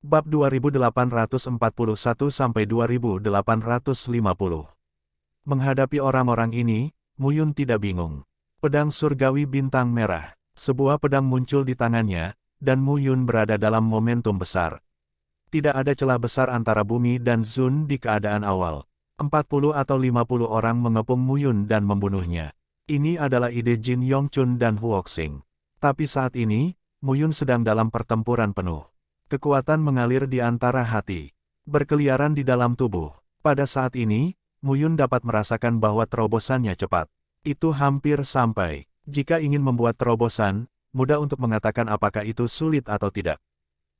Bab 2841-2850. Menghadapi orang-orang ini, Muyun tidak bingung. Pedang surgawi bintang merah. Sebuah pedang muncul di tangannya, dan Muyun berada dalam momentum besar. Tidak ada celah besar antara bumi dan Zun di keadaan awal. 40 atau 50 orang mengepung Muyun dan membunuhnya. Ini adalah ide Jin Yongchun dan Huoxing. Tapi saat ini, Muyun sedang dalam pertempuran penuh. Kekuatan mengalir di antara hati, berkeliaran di dalam tubuh. Pada saat ini, Muyun dapat merasakan bahwa terobosannya cepat. Itu hampir sampai. Jika ingin membuat terobosan, mudah untuk mengatakan apakah itu sulit atau tidak.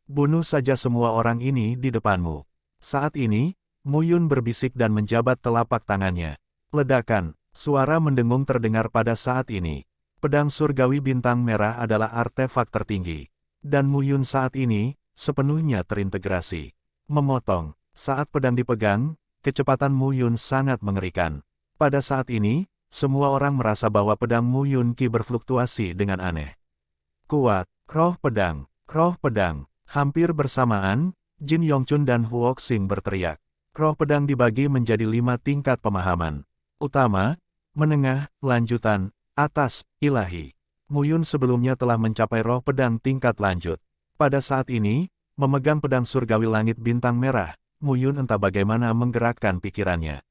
Bunuh saja semua orang ini di depanmu. Saat ini, Muyun berbisik dan menjabat telapak tangannya. Ledakan, suara mendengung terdengar pada saat ini. Pedang surgawi bintang merah adalah artefak tertinggi. Dan Muyun saat ini sepenuhnya terintegrasi. Memotong. Saat pedang dipegang, kecepatan Muyun sangat mengerikan. Pada saat ini, semua orang merasa bahwa pedang Muyun Qi berfluktuasi dengan aneh. Kuat, roh pedang, roh pedang. Hampir bersamaan, Jin Yongchun dan Huoxing berteriak. Roh pedang dibagi menjadi 5 tingkat pemahaman. Utama, menengah, lanjutan, atas, ilahi. Muyun sebelumnya telah mencapai roh pedang tingkat lanjut. Pada saat ini, memegang pedang surgawi langit bintang merah, Muyun entah bagaimana menggerakkan pikirannya.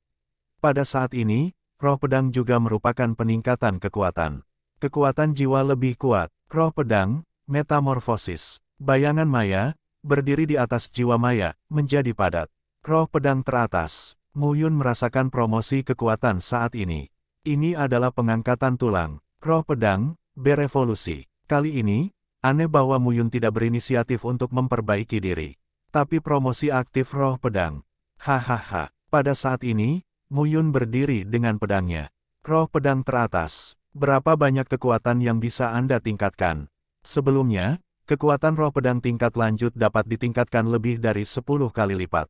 Pada saat ini, roh pedang juga merupakan peningkatan kekuatan. Kekuatan jiwa lebih kuat, roh pedang, metamorfosis. Bayangan maya, berdiri di atas jiwa maya, menjadi padat. Roh pedang teratas, Muyun merasakan promosi kekuatan saat ini. Ini adalah pengangkatan tulang, roh pedang, berevolusi. Kali ini, aneh bahwa Muyun tidak berinisiatif untuk memperbaiki diri. Tapi promosi aktif roh pedang. Hahaha. Pada saat ini, Muyun berdiri dengan pedangnya. Roh pedang teratas. Berapa banyak kekuatan yang bisa Anda tingkatkan? Sebelumnya, kekuatan roh pedang tingkat lanjut dapat ditingkatkan lebih dari 10 kali lipat.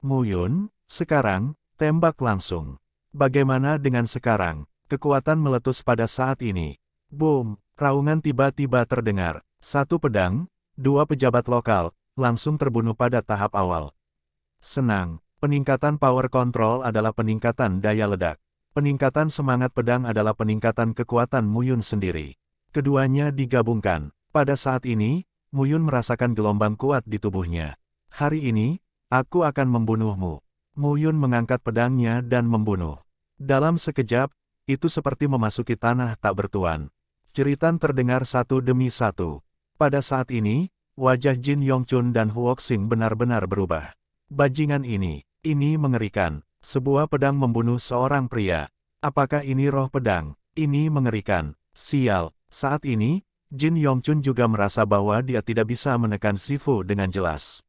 Muyun, sekarang, tembak langsung. Bagaimana dengan sekarang? Kekuatan meletus pada saat ini. Boom! Raungan tiba-tiba terdengar. Satu pedang, 2 pejabat lokal, langsung terbunuh pada tahap awal. Senang. Peningkatan power control adalah peningkatan daya ledak. Peningkatan semangat pedang adalah peningkatan kekuatan Muyun sendiri. Keduanya digabungkan. Pada saat ini, Muyun merasakan gelombang kuat di tubuhnya. Hari ini, aku akan membunuhmu. Muyun mengangkat pedangnya dan membunuh. Dalam sekejap, itu seperti memasuki tanah tak bertuan. Jeritan terdengar satu demi satu. Pada saat ini, wajah Jin Yongchun dan Huoxing benar-benar berubah. Bajingan ini mengerikan. Sebuah pedang membunuh seorang pria. Apakah ini roh pedang? Ini mengerikan. Sial. Saat ini, Jin Yongchun juga merasa bahwa dia tidak bisa menekan Sifu dengan jelas.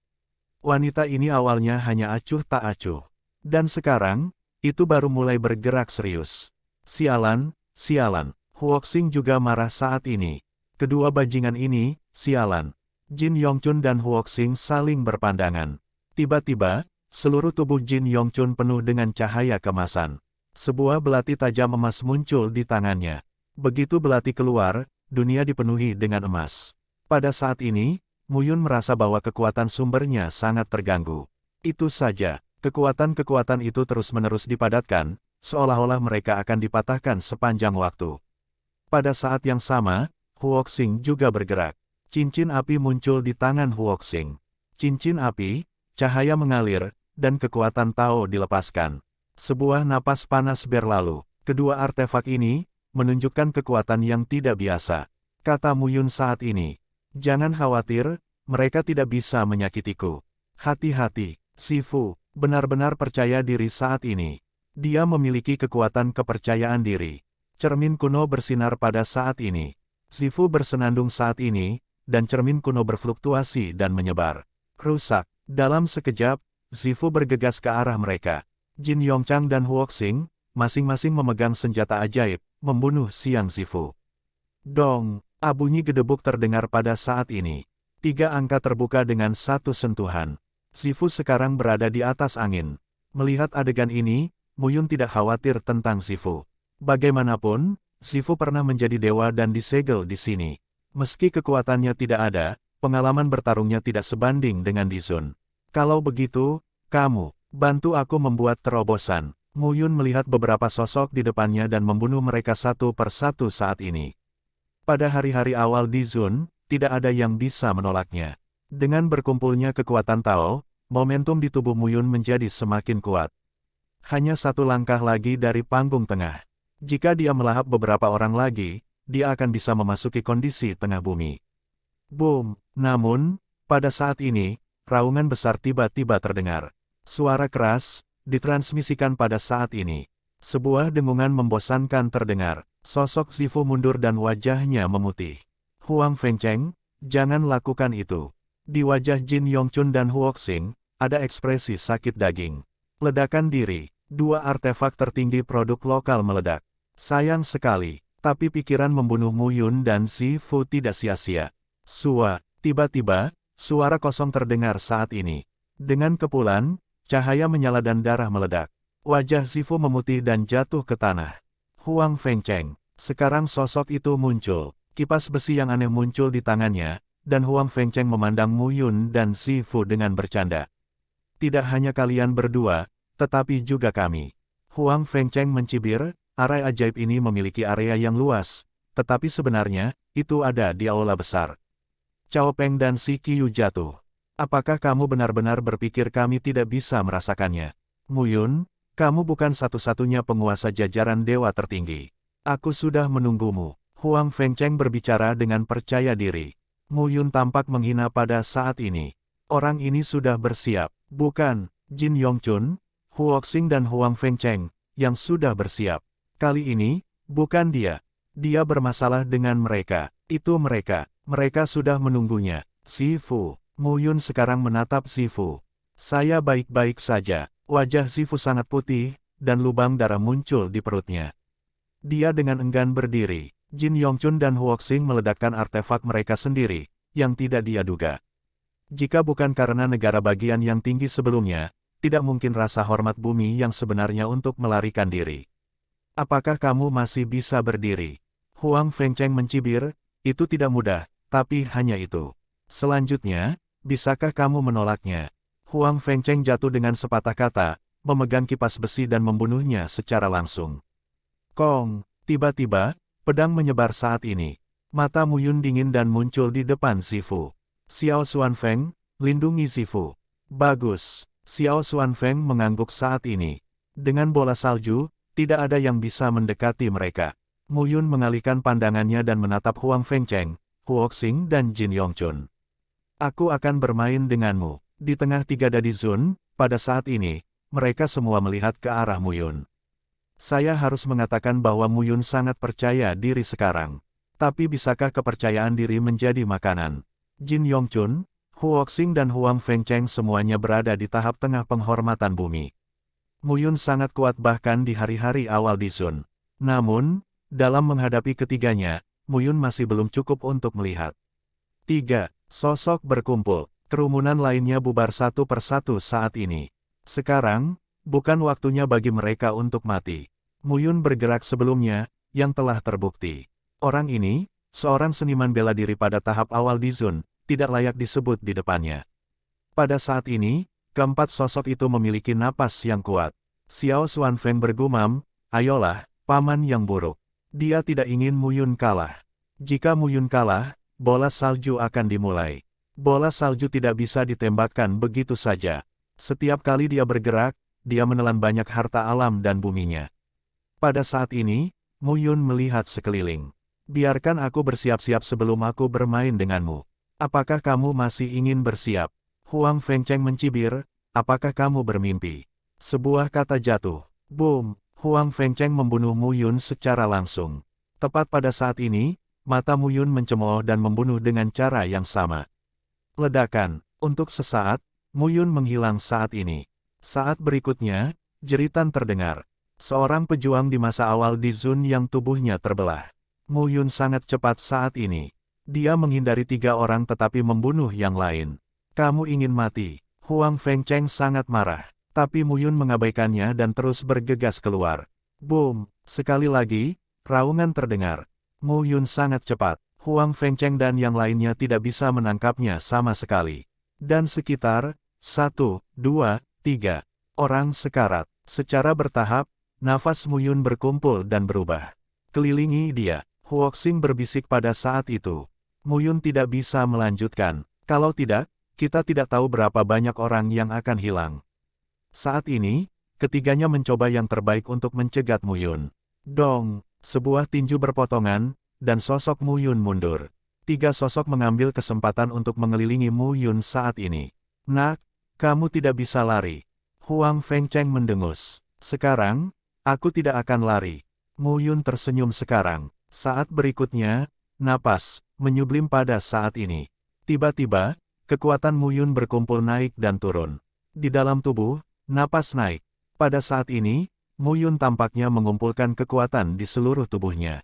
Wanita ini awalnya hanya acuh tak acuh. Dan sekarang, itu baru mulai bergerak serius. Sialan, sialan. Huoxing juga marah saat ini. Kedua bajingan ini, sialan. Jin Yongchun dan Huoxing saling berpandangan. Tiba-tiba, seluruh tubuh Jin Yongchun penuh dengan cahaya kemasan. Sebuah belati tajam emas muncul di tangannya. Begitu belati keluar, dunia dipenuhi dengan emas. Pada saat ini, Muyun merasa bahwa kekuatan sumbernya sangat terganggu. Itu saja, kekuatan-kekuatan itu terus-menerus dipadatkan, seolah-olah mereka akan dipatahkan sepanjang waktu. Pada saat yang sama, Huoxing juga bergerak. Cincin api muncul di tangan Huoxing. Cincin api, cahaya mengalir, dan kekuatan Tao dilepaskan. Sebuah napas panas berlalu. Kedua artefak ini menunjukkan kekuatan yang tidak biasa. Kata Muyun saat ini. Jangan khawatir, mereka tidak bisa menyakitiku. Hati-hati, Sifu, benar-benar percaya diri saat ini. Dia memiliki kekuatan kepercayaan diri. Cermin kuno bersinar pada saat ini. Sifu bersenandung saat ini, dan cermin kuno berfluktuasi dan menyebar. Rusak. Dalam sekejap, Sifu bergegas ke arah mereka. Jin Yongchang dan Huoxing, masing-masing memegang senjata ajaib, membunuh Siang Sifu. Dong! Bunyi gedebuk terdengar pada saat ini. 3 angka terbuka dengan satu sentuhan. Sifu sekarang berada di atas angin. Melihat adegan ini, Muyun tidak khawatir tentang Sifu. Bagaimanapun, Sifu pernah menjadi dewa dan disegel di sini. Meski kekuatannya tidak ada, pengalaman bertarungnya tidak sebanding dengan Dizun. Kalau begitu, kamu, bantu aku membuat terobosan. Mu Yun melihat beberapa sosok di depannya dan membunuh mereka satu persatu saat ini. Pada hari-hari awal Dizun, tidak ada yang bisa menolaknya. Dengan berkumpulnya kekuatan Tao, momentum di tubuh Mu Yun menjadi semakin kuat. Hanya satu langkah lagi dari panggung tengah. Jika dia melahap beberapa orang lagi, dia akan bisa memasuki kondisi tengah bumi. Boom! Namun, pada saat ini, raungan besar tiba-tiba terdengar. Suara keras ditransmisikan pada saat ini. Sebuah dengungan membosankan terdengar. Sosok Zifu mundur dan wajahnya memutih. Huang Fengcheng, jangan lakukan itu. Di wajah Jin Yongchun dan Huoxing, ada ekspresi sakit daging. Ledakan diri, dua artefak tertinggi produk lokal meledak. Sayang sekali, tapi pikiran membunuh Mu Yun dan Zifu tidak sia-sia. Tiba-tiba, suara kosong terdengar saat ini. Dengan kepulan, cahaya menyala dan darah meledak. Wajah Zifu memutih dan jatuh ke tanah. Huang Fengcheng. Sekarang sosok itu muncul. Kipas besi yang aneh muncul di tangannya, dan Huang Fengcheng memandang Mu Yun dan Zifu dengan bercanda. Tidak hanya kalian berdua, tetapi juga kami. Huang Fengcheng mencibir, arai ajaib ini memiliki area yang luas, tetapi sebenarnya, itu ada di aula besar. Cao Peng dan Si Qiu jatuh. Apakah kamu benar-benar berpikir kami tidak bisa merasakannya? Mu Yun, kamu bukan satu-satunya penguasa jajaran dewa tertinggi. Aku sudah menunggumu. Huang Fengcheng berbicara dengan percaya diri. Mu Yun tampak menghina pada saat ini. Orang ini sudah bersiap. Bukan, Jin Yongchun, Huoxing dan Huang Fengcheng, yang sudah bersiap. Kali ini, bukan dia. Dia bermasalah dengan mereka. Itu mereka. Mereka sudah menunggunya. Zifu. Mu Yun sekarang menatap Zifu. Saya baik-baik saja. Wajah Zifu sangat putih, dan lubang darah muncul di perutnya. Dia dengan enggan berdiri. Jin Yongchun dan Huoxing meledakkan artefak mereka sendiri, yang tidak dia duga. Jika bukan karena negara bagian yang tinggi sebelumnya, tidak mungkin rasa hormat bumi yang sebenarnya untuk melarikan diri. Apakah kamu masih bisa berdiri? Huang Fengcheng mencibir, itu tidak mudah, tapi hanya itu. Selanjutnya, bisakah kamu menolaknya? Huang Fengcheng jatuh dengan sepatah kata, memegang kipas besi dan membunuhnya secara langsung. Kong! Tiba-tiba, pedang menyebar saat ini. Mata Mu Yun dingin dan muncul di depan Zifu. Xiao Xuanfeng, lindungi Zifu. Bagus. Xiao Xuanfeng mengangguk saat ini. Dengan bola salju, tidak ada yang bisa mendekati mereka. Mu Yun mengalihkan pandangannya dan menatap Huang Fengcheng, Huoxing dan Jin Yongchun. Aku akan bermain denganmu. Di tengah tiga Dizun, pada saat ini, mereka semua melihat ke arah Mu Yun. Saya harus mengatakan bahwa Mu Yun sangat percaya diri sekarang. Tapi bisakah kepercayaan diri menjadi makanan? Jin Yongchun, Huoxing dan Huang Fengcheng semuanya berada di tahap tengah penghormatan bumi. Mu Yun sangat kuat bahkan di hari-hari awal Dizun. Namun, dalam menghadapi ketiganya, Mu Yun masih belum cukup untuk melihat. 3. Sosok berkumpul. Kerumunan lainnya bubar satu persatu saat ini. Sekarang, bukan waktunya bagi mereka untuk mati. Mu Yun bergerak sebelumnya, yang telah terbukti. Orang ini, seorang seniman bela diri pada tahap awal Dizun, tidak layak disebut di depannya. Pada saat ini, keempat sosok itu memiliki napas yang kuat. Xiao Xuanfeng bergumam, ayolah, paman yang buruk. Dia tidak ingin Mu Yun kalah. Jika Mu Yun kalah, bola salju akan dimulai. Bola salju tidak bisa ditembakkan begitu saja. Setiap kali dia bergerak, dia menelan banyak harta alam dan buminya. Pada saat ini, Mu Yun melihat sekeliling. Biarkan aku bersiap-siap sebelum aku bermain denganmu. Apakah kamu masih ingin bersiap? Huang Fengcheng mencibir, apakah kamu bermimpi? Sebuah kata jatuh. Boom! Huang Fengcheng membunuh Mu Yun secara langsung. Tepat pada saat ini, mata Mu Yun mencemooh dan membunuh dengan cara yang sama. Ledakan. Untuk sesaat, Mu Yun menghilang saat ini. Saat berikutnya, jeritan terdengar. Seorang pejuang di masa awal Dizun yang tubuhnya terbelah. Mu Yun sangat cepat saat ini. Dia menghindari 3 orang tetapi membunuh yang lain. Kamu ingin mati. Huang Fengcheng sangat marah. Tapi Mu Yun mengabaikannya dan terus bergegas keluar. Boom! Sekali lagi, raungan terdengar. Mu Yun sangat cepat. Huang Fengcheng dan yang lainnya tidak bisa menangkapnya sama sekali. Dan sekitar 1, 2, 3 orang sekarat. Secara bertahap, nafas Mu Yun berkumpul dan berubah. Kelilingi dia. Huoxing berbisik pada saat itu. Mu Yun tidak bisa melanjutkan. Kalau tidak, kita tidak tahu berapa banyak orang yang akan hilang. Saat ini, ketiganya mencoba yang terbaik untuk mencegat Mu Yun. Dong, sebuah tinju berpotongan, dan sosok Mu Yun mundur. 3 sosok mengambil kesempatan untuk mengelilingi Mu Yun saat ini. Nak, kamu tidak bisa lari. Huang Fengcheng mendengus. Sekarang, aku tidak akan lari. Mu Yun tersenyum sekarang. Saat berikutnya, napas, menyublim pada saat ini. Tiba-tiba, kekuatan Mu Yun berkumpul naik dan turun. Di dalam tubuh, napas naik. Pada saat ini, Mu Yun tampaknya mengumpulkan kekuatan di seluruh tubuhnya.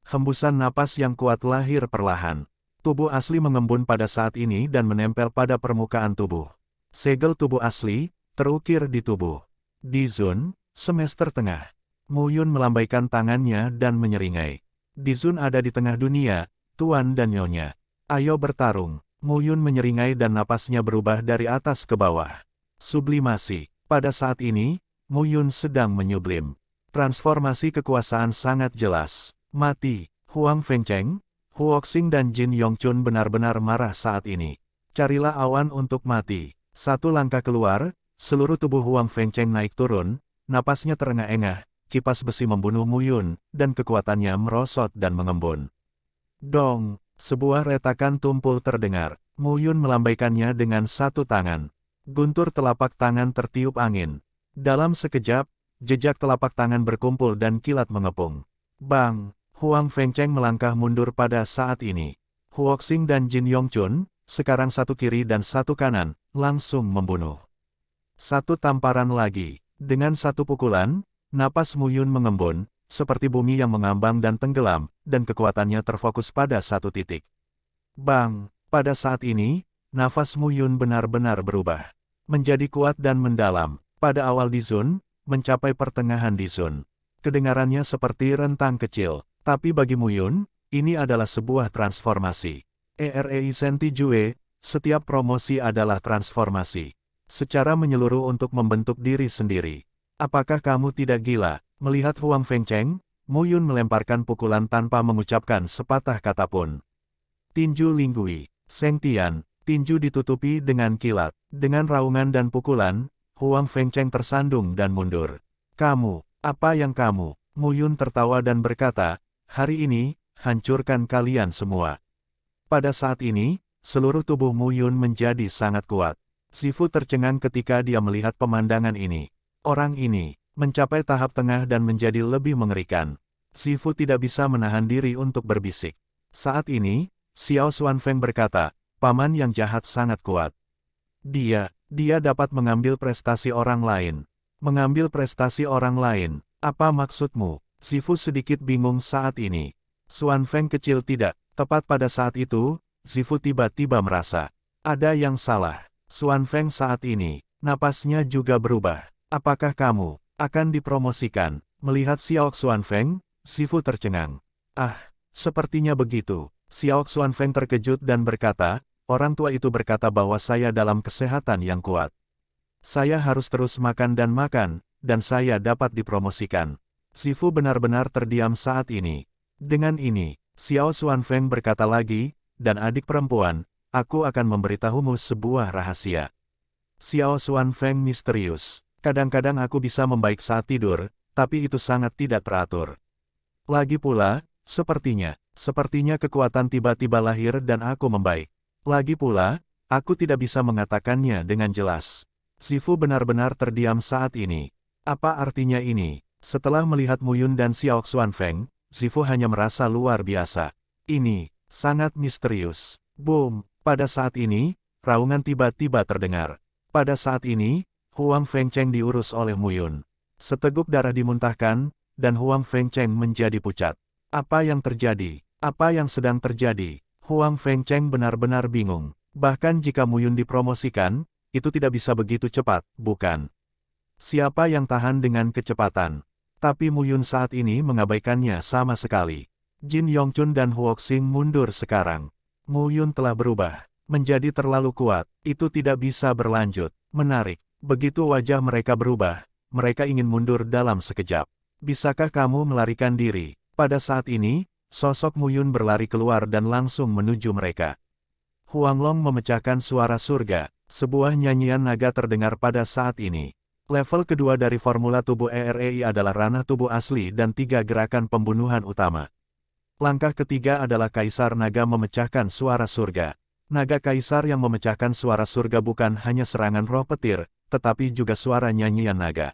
Hembusan napas yang kuat lahir perlahan. Tubuh asli mengembun pada saat ini dan menempel pada permukaan tubuh. Segel tubuh asli, terukir di tubuh. Di Zun, semester tengah. Mu Yun melambaikan tangannya dan menyeringai. Di Zun ada di tengah dunia, Tuan dan Nyonya. Ayo bertarung. Mu Yun menyeringai dan napasnya berubah dari atas ke bawah. Sublimasi. Pada saat ini, Mu Yun sedang menyublim. Transformasi kekuasaan sangat jelas. Mati. Huang Fengcheng, Huoxing dan Jin Yongchun benar-benar marah saat ini. Carilah awan untuk mati. Satu langkah keluar, seluruh tubuh Huang Fengcheng naik turun, napasnya terengah-engah, kipas besi membunuh Mu Yun, dan kekuatannya merosot dan mengembun. Dong, sebuah retakan tumpul terdengar. Mu Yun melambaikannya dengan satu tangan. Guntur telapak tangan tertiup angin. Dalam sekejap, jejak telapak tangan berkumpul dan kilat mengepung. Bang! Huang Fengcheng melangkah mundur pada saat ini. Huoxing dan Jin Yongchun, sekarang satu kiri dan satu kanan, langsung membunuh. Satu tamparan lagi. Dengan satu pukulan, napas Mu Yun mengembun, seperti bumi yang mengambang dan tenggelam, dan kekuatannya terfokus pada satu titik. Bang! Pada saat ini, nafas Mu Yun benar-benar berubah. Menjadi kuat dan mendalam. Pada awal di Zun, mencapai pertengahan di Zun. Kedengarannya seperti rentang kecil. Tapi bagi Mu Yun, ini adalah sebuah transformasi. EREI Senti Jue, setiap promosi adalah transformasi. Secara menyeluruh untuk membentuk diri sendiri. Apakah kamu tidak gila? Melihat Huang Fengcheng, Mu Yun melemparkan pukulan tanpa mengucapkan sepatah kata pun. Tinju Linggui, Seng Tian, tinju ditutupi dengan kilat. Dengan raungan dan pukulan, Huang Fengcheng tersandung dan mundur. Kamu, apa yang kamu? Mu Yun tertawa dan berkata, hari ini, hancurkan kalian semua. Pada saat ini, seluruh tubuh Mu Yun menjadi sangat kuat. Sifu tercengang ketika dia melihat pemandangan ini. Orang ini, mencapai tahap tengah dan menjadi lebih mengerikan. Sifu tidak bisa menahan diri untuk berbisik. Saat ini, Xiao Xuanfeng berkata, paman yang jahat sangat kuat. Dia dapat mengambil prestasi orang lain. Mengambil prestasi orang lain, apa maksudmu? Sifu sedikit bingung saat ini. Xuanfeng kecil tidak. Tepat pada saat itu, Sifu tiba-tiba merasa ada yang salah. Xuanfeng saat ini, napasnya juga berubah. Apakah kamu akan dipromosikan? Melihat Xiao Xuanfeng, Sifu tercengang. Ah, sepertinya begitu. Xiao Xuanfeng terkejut dan berkata, orang tua itu berkata bahwa saya dalam kesehatan yang kuat. Saya harus terus makan, dan saya dapat dipromosikan. Sifu benar-benar terdiam saat ini. Dengan ini, Xiao Xuanfeng berkata lagi, dan adik perempuan, aku akan memberitahumu sebuah rahasia. Xiao Xuanfeng misterius. Kadang-kadang aku bisa membaik saat tidur, tapi itu sangat tidak teratur. Lagi pula, sepertinya kekuatan tiba-tiba lahir dan aku membaik. Lagi pula, aku tidak bisa mengatakannya dengan jelas. Sifu benar-benar terdiam saat ini. Apa artinya ini? Setelah melihat Mu Yun dan Xiao Xuanfeng, Sifu hanya merasa luar biasa. Ini sangat misterius. Boom! Pada saat ini, raungan tiba-tiba terdengar. Pada saat ini, Huang Fengcheng diurus oleh Mu Yun. Seteguk darah dimuntahkan, dan Huang Fengcheng menjadi pucat. Apa yang terjadi? Apa yang sedang terjadi? Huang Fengcheng benar-benar bingung. Bahkan jika Mu Yun dipromosikan, itu tidak bisa begitu cepat, bukan? Siapa yang tahan dengan kecepatan? Tapi Mu Yun saat ini mengabaikannya sama sekali. Jin Yongchun dan Huoxing mundur sekarang. Mu Yun telah berubah. Menjadi terlalu kuat. Itu tidak bisa berlanjut. Menarik. Begitu wajah mereka berubah, mereka ingin mundur dalam sekejap. Bisakah kamu melarikan diri? Pada saat ini, sosok Mu Yun berlari keluar dan langsung menuju mereka. Huang Long memecahkan suara surga. Sebuah nyanyian naga terdengar pada saat ini. Level kedua dari formula tubuh EREI adalah ranah tubuh asli dan 3 gerakan pembunuhan utama. Langkah ketiga adalah Kaisar Naga memecahkan suara surga. Naga Kaisar yang memecahkan suara surga bukan hanya serangan roh petir, tetapi juga suara nyanyian naga.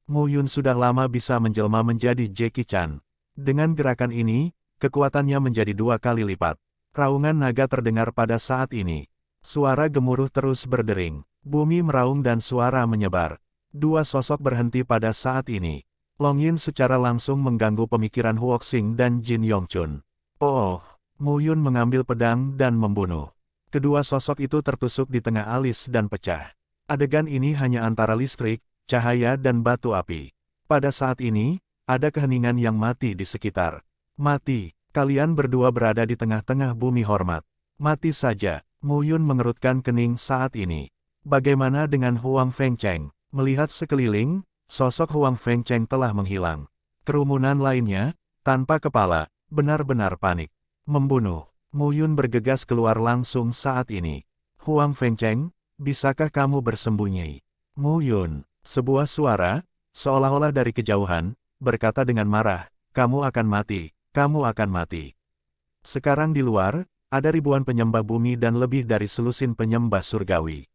Mu Yun sudah lama bisa menjelma menjadi Jackie Chan. Dengan gerakan ini, kekuatannya menjadi 2 kali lipat. Raungan naga terdengar pada saat ini. Suara gemuruh terus berdering. Bumi meraung dan suara menyebar. 2 sosok berhenti pada saat ini. Long Yin secara langsung mengganggu pemikiran Huoxing dan Jin Yongchun. Oh, Mu Yun mengambil pedang dan membunuh. Kedua sosok itu tertusuk di tengah alis dan pecah. Adegan ini hanya antara listrik, cahaya dan batu api. Pada saat ini, ada keheningan yang mati di sekitar. Mati, kalian berdua berada di tengah-tengah bumi hormat. Mati saja, Mu Yun mengerutkan kening saat ini. Bagaimana dengan Huang Fengcheng? Melihat sekeliling, sosok Huang Fengcheng telah menghilang. Kerumunan lainnya, tanpa kepala, benar-benar panik. Membunuh. Mu Yun bergegas keluar langsung saat ini. Huang Fengcheng, bisakah kamu bersembunyi? Mu Yun, sebuah suara, seolah-olah dari kejauhan, berkata dengan marah, kamu akan mati, kamu akan mati. Sekarang di luar, ada ribuan penyembah bumi dan lebih dari selusin penyembah surgawi.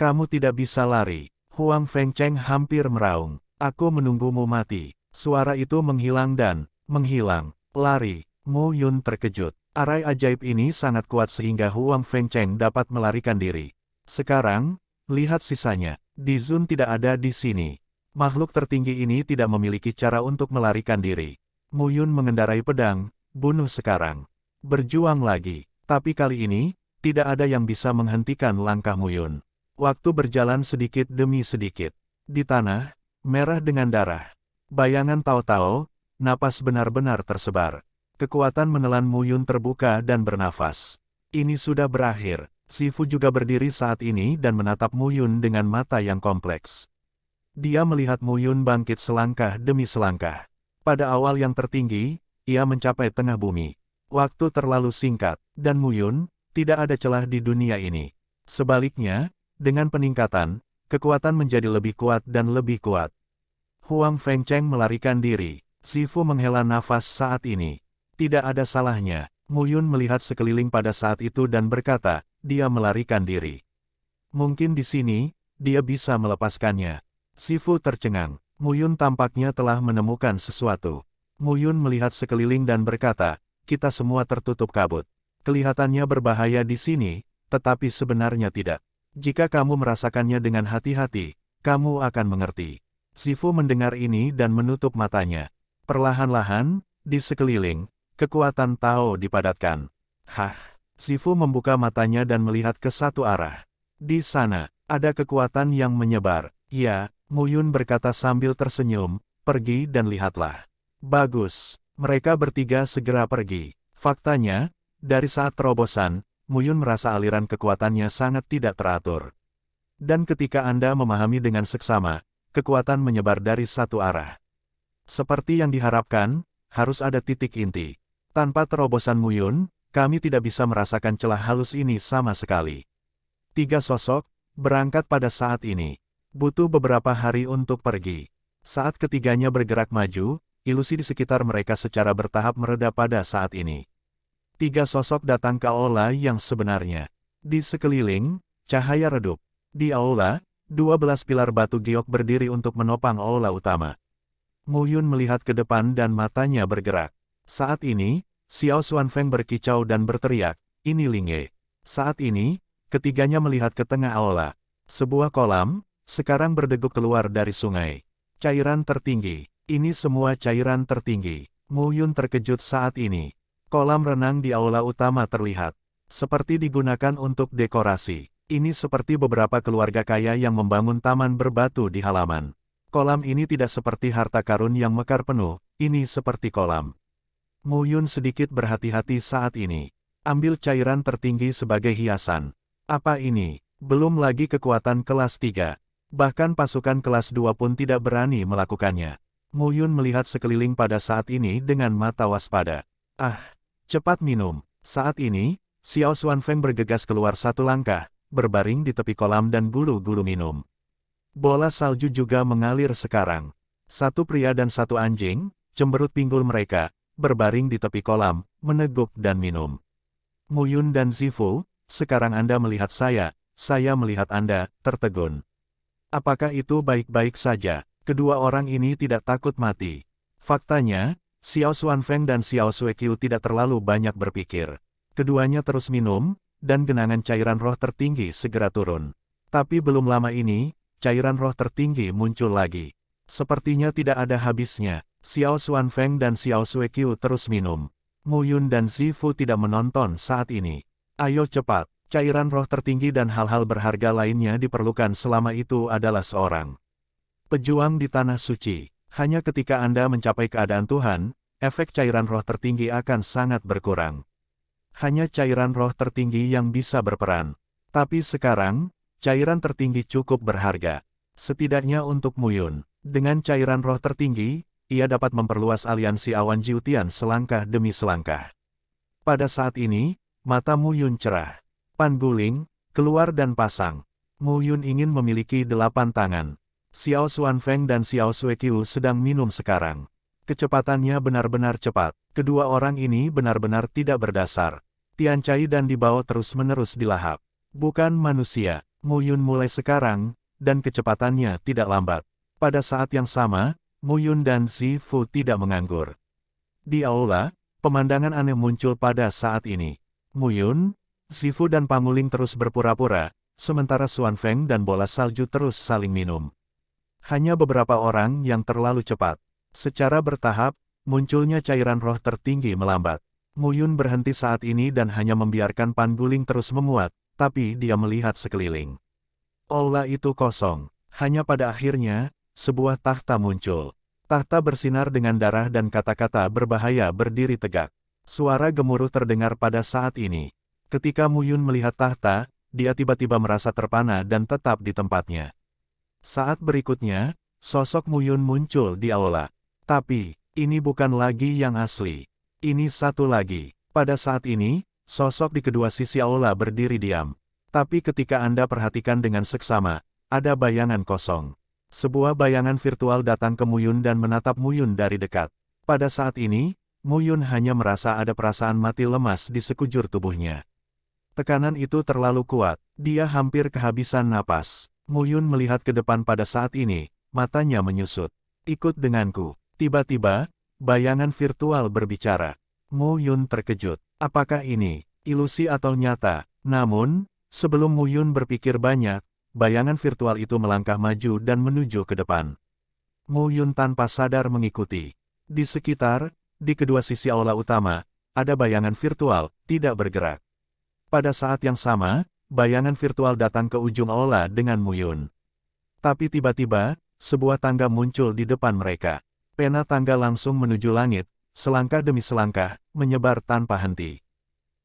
Kamu tidak bisa lari. Huang Fengcheng hampir meraung. Aku menunggumu mati. Suara itu menghilang dan menghilang. Lari. Mu Yun terkejut. Arai ajaib ini sangat kuat sehingga Huang Fengcheng dapat melarikan diri. Sekarang, lihat sisanya. Di Zun tidak ada di sini. Makhluk tertinggi ini tidak memiliki cara untuk melarikan diri. Mu Yun mengendarai pedang, bunuh sekarang. Berjuang lagi. Tapi kali ini, tidak ada yang bisa menghentikan langkah Mu Yun. Waktu berjalan sedikit demi sedikit. Di tanah, merah dengan darah. Bayangan Tao-Tao, napas benar-benar tersebar. Kekuatan menelan Mu Yun terbuka dan bernafas. Ini sudah berakhir. Sifu juga berdiri saat ini dan menatap Mu Yun dengan mata yang kompleks. Dia melihat Mu Yun bangkit selangkah demi selangkah. Pada awal yang tertinggi, ia mencapai tengah bumi. Waktu terlalu singkat, dan Mu Yun tidak ada celah di dunia ini. Sebaliknya, dengan peningkatan, kekuatan menjadi lebih kuat dan lebih kuat. Huang Fengcheng melarikan diri. Sifu menghela nafas saat ini. Tidak ada salahnya. Mu Yun melihat sekeliling pada saat itu dan berkata, dia melarikan diri. Mungkin di sini, dia bisa melepaskannya. Sifu tercengang. Mu Yun tampaknya telah menemukan sesuatu. Mu Yun melihat sekeliling dan berkata, kita semua tertutup kabut. Kelihatannya berbahaya di sini, tetapi sebenarnya tidak. Jika kamu merasakannya dengan hati-hati, kamu akan mengerti. Sifu mendengar ini dan menutup matanya. Perlahan-lahan, di sekeliling, kekuatan Tao dipadatkan. Hah! Sifu membuka matanya dan melihat ke satu arah. Di sana, ada kekuatan yang menyebar. Ya, Mu Yun berkata sambil tersenyum, pergi dan lihatlah. Bagus. Mereka bertiga segera pergi. Faktanya, dari saat terobosan, Mu Yun merasa aliran kekuatannya sangat tidak teratur. Dan ketika Anda memahami dengan seksama, kekuatan menyebar dari satu arah. Seperti yang diharapkan, harus ada titik inti. Tanpa terobosan Mu Yun, kami tidak bisa merasakan celah halus ini sama sekali. 3 sosok, berangkat pada saat ini. Butuh beberapa hari untuk pergi. Saat ketiganya bergerak maju, ilusi di sekitar mereka secara bertahap mereda pada saat ini. 3 sosok datang ke aula yang sebenarnya. Di sekeliling, cahaya redup. Di aula, 12 pilar batu giok berdiri untuk menopang aula utama. Mu Yun melihat ke depan dan matanya bergerak. Saat ini, Xiao Xuanfeng berkicau dan berteriak, ini Ling Ye. Saat ini, ketiganya melihat ke tengah aula. Sebuah kolam, sekarang berdegup keluar dari sungai. Cairan tertinggi. Ini semua cairan tertinggi. Mu Yun terkejut saat ini. Kolam renang di aula utama terlihat. Seperti digunakan untuk dekorasi. Ini seperti beberapa keluarga kaya yang membangun taman berbatu di halaman. Kolam ini tidak seperti harta karun yang mekar penuh, ini seperti kolam. Mu Yun sedikit berhati-hati saat ini. Ambil cairan tertinggi sebagai hiasan. Apa ini? Belum lagi kekuatan kelas 3. Bahkan pasukan kelas 2 pun tidak berani melakukannya. Mu Yun melihat sekeliling pada saat ini dengan mata waspada. Ah, cepat minum. Saat ini, Xiao Xuanfeng bergegas keluar satu langkah, berbaring di tepi kolam dan gulu-gulu minum. Bola salju juga mengalir sekarang. Satu pria dan satu anjing, cemberut pinggul mereka, berbaring di tepi kolam, meneguk dan minum. Mu Yun dan Zifu, sekarang Anda melihat saya melihat Anda, tertegun. Apakah itu baik-baik saja? Kedua orang ini tidak takut mati. Faktanya, Xiao Xuanfeng dan Xiao Sueqiu tidak terlalu banyak berpikir. Keduanya terus minum, dan genangan cairan roh tertinggi segera turun. Tapi belum lama ini, cairan roh tertinggi muncul lagi. Sepertinya tidak ada habisnya. Xiao Xuanfeng dan Xiao Sueqiu terus minum. Mu Yun dan Zifu tidak menonton saat ini. Ayo cepat, cairan roh tertinggi dan hal-hal berharga lainnya diperlukan selama itu adalah seorang pejuang di tanah suci. Hanya ketika Anda mencapai keadaan Tuhan, efek cairan roh tertinggi akan sangat berkurang. Hanya cairan roh tertinggi yang bisa berperan. Tapi sekarang, cairan tertinggi cukup berharga. Setidaknya untuk Mu Yun. Dengan cairan roh tertinggi, ia dapat memperluas aliansi awan Jiutian selangkah demi selangkah. Pada saat ini, mata Mu Yun cerah. Panguling, keluar dan pasang. Mu Yun ingin memiliki 8 tangan. Xiao Xuanfeng dan Xiao Sueqiu sedang minum sekarang. Kecepatannya benar-benar cepat. Kedua orang ini benar-benar tidak berdasar. Tiancai dan Dibao terus-menerus dilahap. Bukan manusia. Mu Yun mulai sekarang, dan kecepatannya tidak lambat. Pada saat yang sama, Mu Yun dan Zifu tidak menganggur. Di aula, pemandangan aneh muncul pada saat ini. Mu Yun, Zifu dan Panguling terus berpura-pura, sementara Xuanfeng dan bola salju terus saling minum. Hanya beberapa orang yang terlalu cepat. Secara bertahap, munculnya cairan roh tertinggi melambat. Mu Yun berhenti saat ini dan hanya membiarkan Panguling terus memuat, tapi dia melihat sekeliling. Aula itu kosong. Hanya pada akhirnya, sebuah tahta muncul. Tahta bersinar dengan darah dan kata-kata berbahaya berdiri tegak. Suara gemuruh terdengar pada saat ini. Ketika Mu Yun melihat tahta, dia tiba-tiba merasa terpana dan tetap di tempatnya. Saat berikutnya, sosok Mu Yun muncul di aula. Tapi, ini bukan lagi yang asli. Ini satu lagi. Pada saat ini, sosok di kedua sisi aula berdiri diam. Tapi ketika Anda perhatikan dengan seksama, ada bayangan kosong. Sebuah bayangan virtual datang ke Mu Yun dan menatap Mu Yun dari dekat. Pada saat ini, Mu Yun hanya merasa ada perasaan mati lemas di sekujur tubuhnya. Tekanan itu terlalu kuat, dia hampir kehabisan napas. Mu Yun melihat ke depan pada saat ini, matanya menyusut. Ikut denganku. Tiba-tiba, bayangan virtual berbicara. Mu Yun terkejut. Apakah ini ilusi atau nyata? Namun, sebelum Mu Yun berpikir banyak, bayangan virtual itu melangkah maju dan menuju ke depan. Mu Yun tanpa sadar mengikuti. Di sekitar, di kedua sisi aula utama, ada bayangan virtual, tidak bergerak. Pada saat yang sama, bayangan virtual datang ke ujung aula dengan Mu Yun. Tapi tiba-tiba, sebuah tangga muncul di depan mereka. Pena tangga langsung menuju langit, selangkah demi selangkah, menyebar tanpa henti.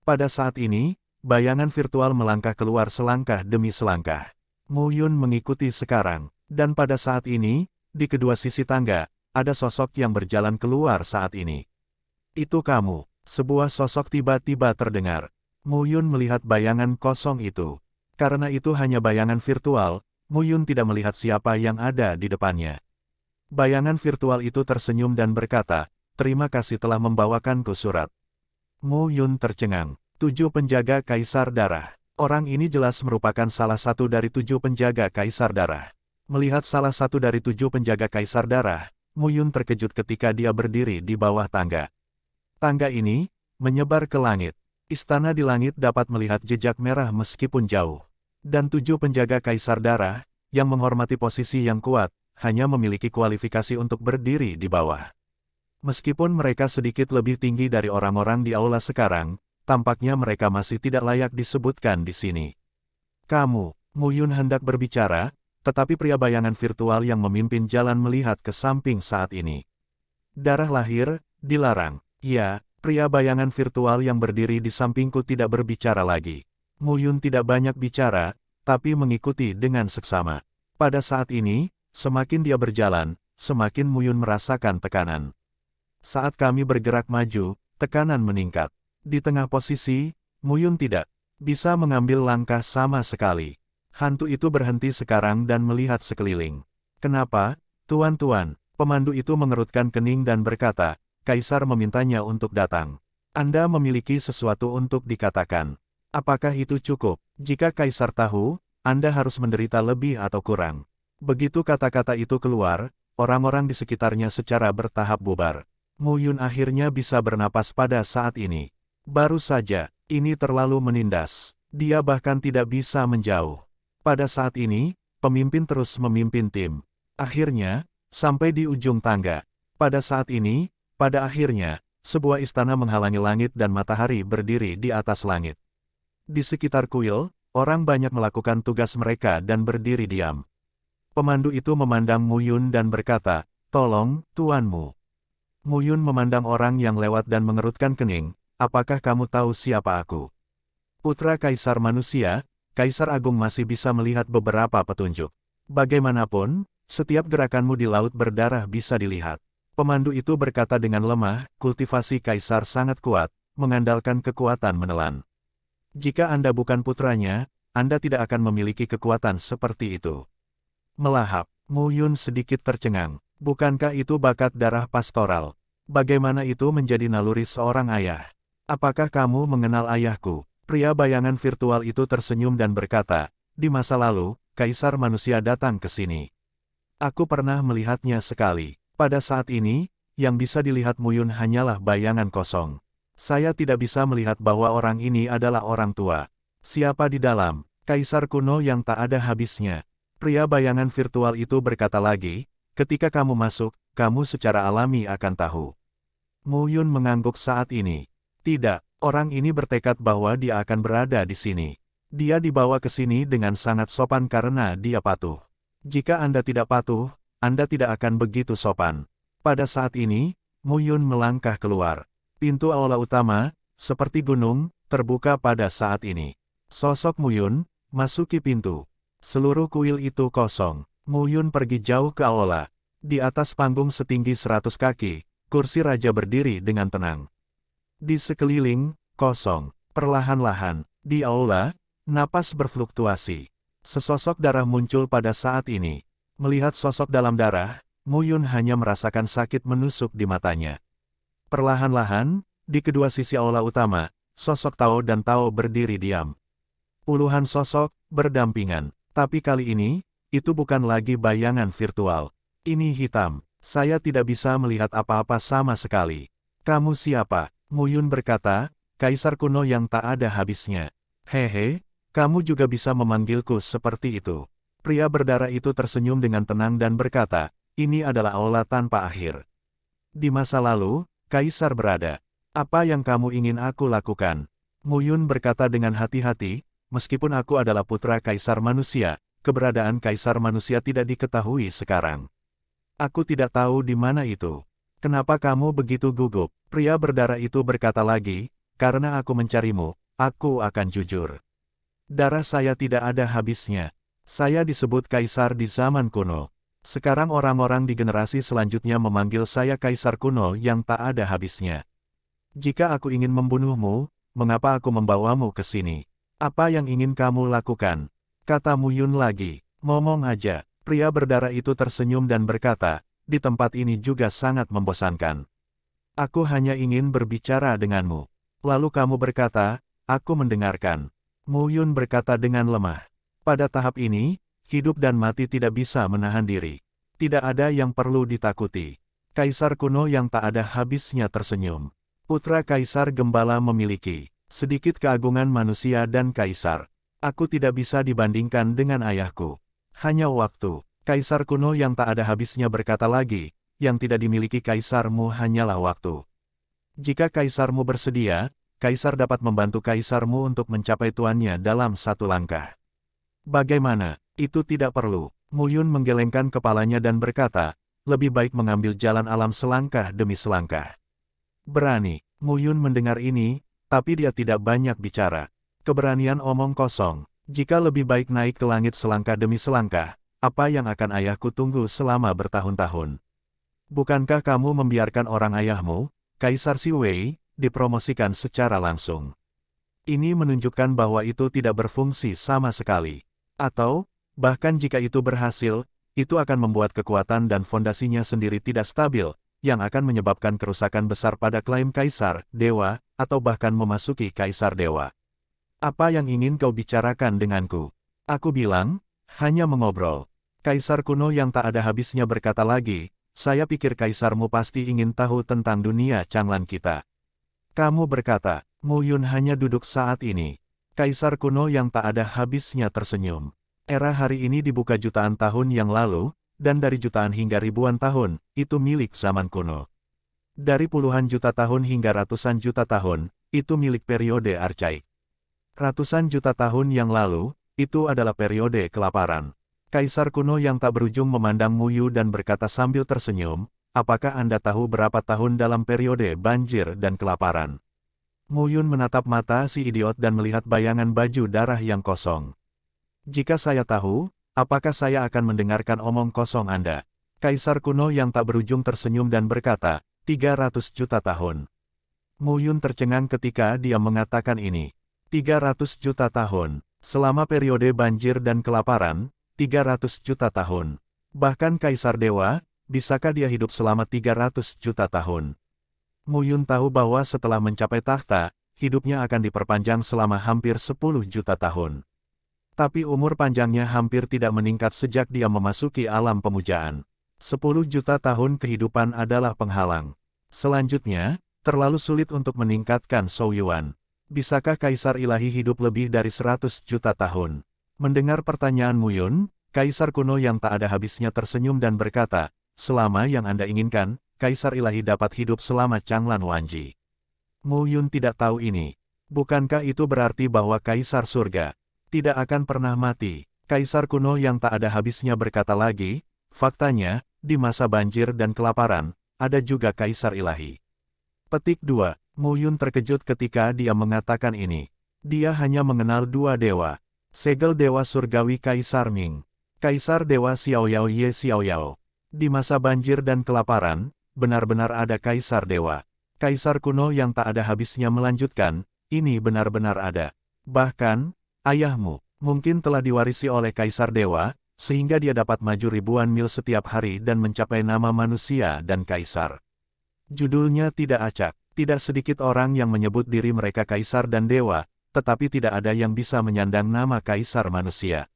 Pada saat ini, bayangan virtual melangkah keluar selangkah demi selangkah. Mu Yun mengikuti sekarang, dan pada saat ini, di kedua sisi tangga, ada sosok yang berjalan keluar saat ini. Itu kamu. Sebuah sosok tiba-tiba terdengar. Mu Yun melihat bayangan kosong itu. Karena itu hanya bayangan virtual, Mu Yun tidak melihat siapa yang ada di depannya. Bayangan virtual itu tersenyum dan berkata, "Terima kasih telah membawakanku surat." Mu Yun tercengang. 7 penjaga Kaisar Darah. Orang ini jelas merupakan salah satu dari 7 penjaga Kaisar Darah. Melihat salah satu dari 7 penjaga Kaisar Darah, Mu Yun terkejut ketika dia berdiri di bawah tangga. Tangga ini menyebar ke langit. Istana di langit dapat melihat jejak merah meskipun jauh. Dan 7 penjaga Kaisar Darah, yang menghormati posisi yang kuat, hanya memiliki kualifikasi untuk berdiri di bawah. Meskipun mereka sedikit lebih tinggi dari orang-orang di aula sekarang, tampaknya mereka masih tidak layak disebutkan di sini. Kamu, Mu Yun hendak berbicara, tetapi pria bayangan virtual yang memimpin jalan melihat ke samping saat ini. Darah lahir, dilarang. Ya, Pria bayangan virtual yang berdiri di sampingku tidak berbicara lagi. Mu Yun tidak banyak bicara, tapi mengikuti dengan seksama. Pada saat ini, semakin dia berjalan, semakin Mu Yun merasakan tekanan. Saat kami bergerak maju, tekanan meningkat. Di tengah posisi, Mu Yun tidak bisa mengambil langkah sama sekali. Hantu itu berhenti sekarang dan melihat sekeliling. Kenapa, tuan-tuan? Pemandu itu mengerutkan kening dan berkata, Kaisar memintanya untuk datang. Anda memiliki sesuatu untuk dikatakan. Apakah itu cukup? Jika Kaisar tahu, Anda harus menderita lebih atau kurang. Begitu kata-kata itu keluar, orang-orang di sekitarnya secara bertahap bubar. Mu Yun akhirnya bisa bernapas pada saat ini. Baru saja, ini terlalu menindas. Dia bahkan tidak bisa menjauh. Pada saat ini, pemimpin terus memimpin tim. Akhirnya, sampai di ujung tangga. Pada saat ini, pada akhirnya, sebuah istana menghalangi langit dan matahari berdiri di atas langit. Di sekitar kuil, orang banyak melakukan tugas mereka dan berdiri diam. Pemandu itu memandang Mu Yun dan berkata, "Tolong, tuanmu." Mu Yun memandang orang yang lewat dan mengerutkan kening, "Apakah kamu tahu siapa aku?" Putra Kaisar Manusia, Kaisar Agung masih bisa melihat beberapa petunjuk. Bagaimanapun, setiap gerakanmu di laut berdarah bisa dilihat. Pemandu itu berkata dengan lemah, kultivasi Kaisar sangat kuat, mengandalkan kekuatan menelan. Jika Anda bukan putranya, Anda tidak akan memiliki kekuatan seperti itu. Melahap, Mu Yun sedikit tercengang. Bukankah itu bakat darah pastoral? Bagaimana itu menjadi naluri seorang ayah? Apakah kamu mengenal ayahku? Pria bayangan virtual itu tersenyum dan berkata, di masa lalu, Kaisar Manusia datang ke sini. Aku pernah melihatnya sekali. Pada saat ini, yang bisa dilihat Mu Yun hanyalah bayangan kosong. Saya tidak bisa melihat bahwa orang ini adalah orang tua. Siapa di dalam? Kaisar kuno yang tak ada habisnya. Pria bayangan virtual itu berkata lagi, ketika kamu masuk, kamu secara alami akan tahu. Mu Yun mengangguk saat ini. Tidak, orang ini bertekad bahwa dia akan berada di sini. Dia dibawa ke sini dengan sangat sopan karena dia patuh. Jika Anda tidak patuh, Anda tidak akan begitu sopan. Pada saat ini, Mu Yun melangkah keluar. Pintu aula utama, seperti gunung, terbuka pada saat ini. Sosok Mu Yun, masuki pintu. Seluruh kuil itu kosong. Mu Yun pergi jauh ke aula. Di atas panggung setinggi 100 kaki, kursi raja berdiri dengan tenang. Di sekeliling, kosong. Perlahan-lahan, di aula, napas berfluktuasi. Sesosok darah muncul pada saat ini. Melihat sosok dalam darah, Mu Yun hanya merasakan sakit menusuk di matanya. Perlahan-lahan, di kedua sisi aula utama, sosok Tao dan Tao berdiri diam. Puluhan sosok, berdampingan. Tapi kali ini, itu bukan lagi bayangan virtual. Ini hitam. Saya tidak bisa melihat apa-apa sama sekali. Kamu siapa? Mu Yun berkata, Kaisar kuno yang tak ada habisnya. Hehe, kamu juga bisa memanggilku seperti itu. Pria berdarah itu tersenyum dengan tenang dan berkata, ini adalah aula tanpa akhir. Di masa lalu, Kaisar berada. Apa yang kamu ingin aku lakukan? Mu Yun berkata dengan hati-hati, meskipun aku adalah putra Kaisar Manusia, keberadaan Kaisar Manusia tidak diketahui sekarang. Aku tidak tahu di mana itu. Kenapa kamu begitu gugup? Pria berdarah itu berkata lagi, karena aku mencarimu, aku akan jujur. Darah saya tidak ada habisnya. Saya disebut Kaisar di zaman kuno. Sekarang orang-orang di generasi selanjutnya memanggil saya Kaisar kuno yang tak ada habisnya. Jika aku ingin membunuhmu, mengapa aku membawamu ke sini? Apa yang ingin kamu lakukan? Kata Mu Yun lagi. Ngomong aja. Pria berdarah itu tersenyum dan berkata, di tempat ini juga sangat membosankan. Aku hanya ingin berbicara denganmu. Lalu kamu berkata, aku mendengarkan. Mu Yun berkata dengan lemah. Pada tahap ini, hidup dan mati tidak bisa menahan diri. Tidak ada yang perlu ditakuti. Kaisar kuno yang tak ada habisnya tersenyum. Putra Kaisar Gembala memiliki sedikit keagungan manusia dan Kaisar. Aku tidak bisa dibandingkan dengan ayahku. Hanya waktu. Kaisar kuno yang tak ada habisnya berkata lagi, yang tidak dimiliki Kaisarmu hanyalah waktu. Jika Kaisarmu bersedia, Kaisar dapat membantu Kaisarmu untuk mencapai tuannya dalam satu langkah. Bagaimana? Itu tidak perlu. Mu Yun menggelengkan kepalanya dan berkata, lebih baik mengambil jalan alam selangkah demi selangkah. Berani. Mu Yun mendengar ini, tapi dia tidak banyak bicara. Keberanian omong kosong. Jika lebih baik naik ke langit selangkah demi selangkah, apa yang akan ayahku tunggu selama bertahun-tahun? Bukankah kamu membiarkan orang ayahmu, Kaisar Xi Wei, dipromosikan secara langsung? Ini menunjukkan bahwa itu tidak berfungsi sama sekali. Atau, bahkan jika itu berhasil, itu akan membuat kekuatan dan fondasinya sendiri tidak stabil, yang akan menyebabkan kerusakan besar pada klaim Kaisar, Dewa, atau bahkan memasuki Kaisar Dewa. Apa yang ingin kau bicarakan denganku? Aku bilang, hanya mengobrol. Kaisar kuno yang tak ada habisnya berkata lagi, saya pikir kaisarmu pasti ingin tahu tentang dunia Changlan kita. Kamu berkata, Mu Yun hanya duduk saat ini. Kaisar kuno yang tak ada habisnya tersenyum. Era hari ini dibuka jutaan tahun yang lalu, dan dari jutaan hingga ribuan tahun, itu milik zaman kuno. Dari puluhan juta tahun hingga ratusan juta tahun, itu milik periode archaik. Ratusan juta tahun yang lalu, itu adalah periode kelaparan. Kaisar kuno yang tak berujung memandang Mu Yun dan berkata sambil tersenyum, apakah Anda tahu berapa tahun dalam periode banjir dan kelaparan? Mu Yun menatap mata si idiot dan melihat bayangan baju darah yang kosong. Jika saya tahu, apakah saya akan mendengarkan omong kosong Anda? Kaisar kuno yang tak berujung tersenyum dan berkata, 300 juta tahun. Mu Yun tercengang ketika dia mengatakan ini. 300 juta tahun. Selama periode banjir dan kelaparan, 300 juta tahun. Bahkan Kaisar Dewa, bisakah dia hidup selama 300 juta tahun? Mu Yun tahu bahwa setelah mencapai tahta, hidupnya akan diperpanjang selama hampir 10 juta tahun. Tapi umur panjangnya hampir tidak meningkat sejak dia memasuki alam pemujaan. 10 juta tahun kehidupan adalah penghalang. Selanjutnya, terlalu sulit untuk meningkatkan Souyuan. Bisakah Kaisar Ilahi hidup lebih dari 100 juta tahun? Mendengar pertanyaan Mu Yun, Kaisar kuno yang tak ada habisnya tersenyum dan berkata, selama yang Anda inginkan, Kaisar Ilahi dapat hidup selama Changlan Wanji. Mu Yun tidak tahu ini. Bukankah itu berarti bahwa Kaisar Surga tidak akan pernah mati? Kaisar kuno yang tak ada habisnya berkata lagi, faktanya, di masa banjir dan kelaparan, ada juga Kaisar Ilahi. Petik 2. Mu Yun terkejut ketika dia mengatakan ini. Dia hanya mengenal dua dewa. Segel Dewa Surgawi Kaisar Ming. Kaisar Dewa Xiaoyao Ye Xiaoyao. Di masa banjir dan kelaparan, benar-benar ada Kaisar Dewa. Kaisar kuno yang tak ada habisnya melanjutkan, ini benar-benar ada. Bahkan, ayahmu, mungkin telah diwarisi oleh Kaisar Dewa, sehingga dia dapat maju ribuan mil setiap hari dan mencapai nama manusia dan Kaisar. Judulnya tidak acak. Tidak sedikit orang yang menyebut diri mereka kaisar dan dewa, tetapi tidak ada yang bisa menyandang nama kaisar manusia.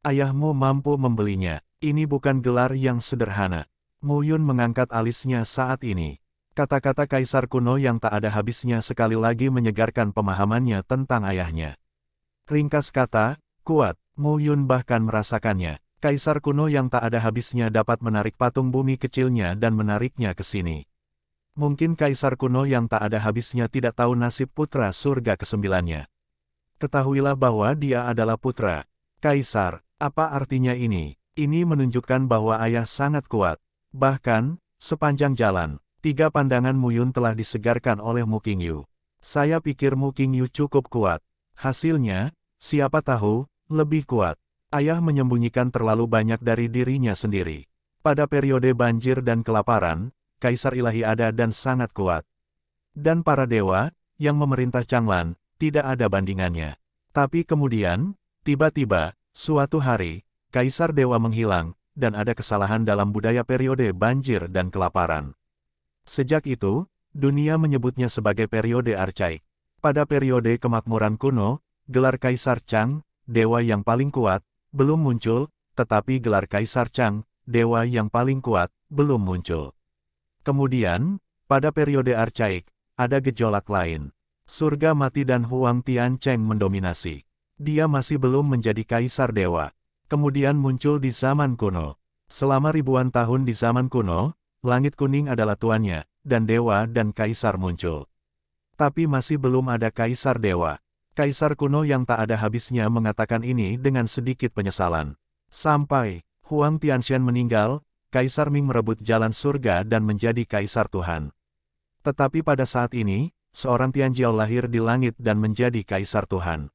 Ayahmu mampu membelinya. Ini bukan gelar yang sederhana. Mu Yun mengangkat alisnya saat ini. Kata-kata kaisar kuno yang tak ada habisnya sekali lagi menyegarkan pemahamannya tentang ayahnya. Ringkas kata, kuat. Mu Yun bahkan merasakannya. Kaisar kuno yang tak ada habisnya dapat menarik patung bumi kecilnya dan menariknya ke sini. Mungkin Kaisar kuno yang tak ada habisnya tidak tahu nasib putra surga kesembilannya. Ketahuilah bahwa dia adalah putra Kaisar. Apa artinya ini? Ini menunjukkan bahwa ayah sangat kuat. Bahkan, sepanjang jalan, 3 pandangan Mu Yun telah disegarkan oleh Mu Qingyu. Saya pikir Mu Qingyu cukup kuat. Hasilnya, siapa tahu, lebih kuat. Ayah menyembunyikan terlalu banyak dari dirinya sendiri. Pada periode banjir dan kelaparan, Kaisar Ilahi ada dan sangat kuat. Dan para dewa, yang memerintah Changlan, tidak ada bandingannya. Tapi kemudian, tiba-tiba, suatu hari, Kaisar Dewa menghilang, dan ada kesalahan dalam budaya periode banjir dan kelaparan. Sejak itu, dunia menyebutnya sebagai periode archaik. Pada periode kemakmuran kuno, gelar Kaisar Chang, dewa yang paling kuat, belum muncul, tetapi gelar Kaisar Chang, dewa yang paling kuat, belum muncul. Kemudian, pada periode archaik, ada gejolak lain. Surga mati dan Huang Tiancheng mendominasi. Dia masih belum menjadi kaisar dewa. Kemudian muncul di zaman kuno. Selama ribuan tahun di zaman kuno, langit kuning adalah tuannya, dan dewa dan kaisar muncul. Tapi masih belum ada kaisar dewa. Kaisar kuno yang tak ada habisnya mengatakan ini dengan sedikit penyesalan. Sampai Huang Tianxian meninggal, Kaisar Ming merebut jalan surga dan menjadi kaisar Tuhan. Tetapi pada saat ini, seorang Tianjiao lahir di langit dan menjadi kaisar Tuhan.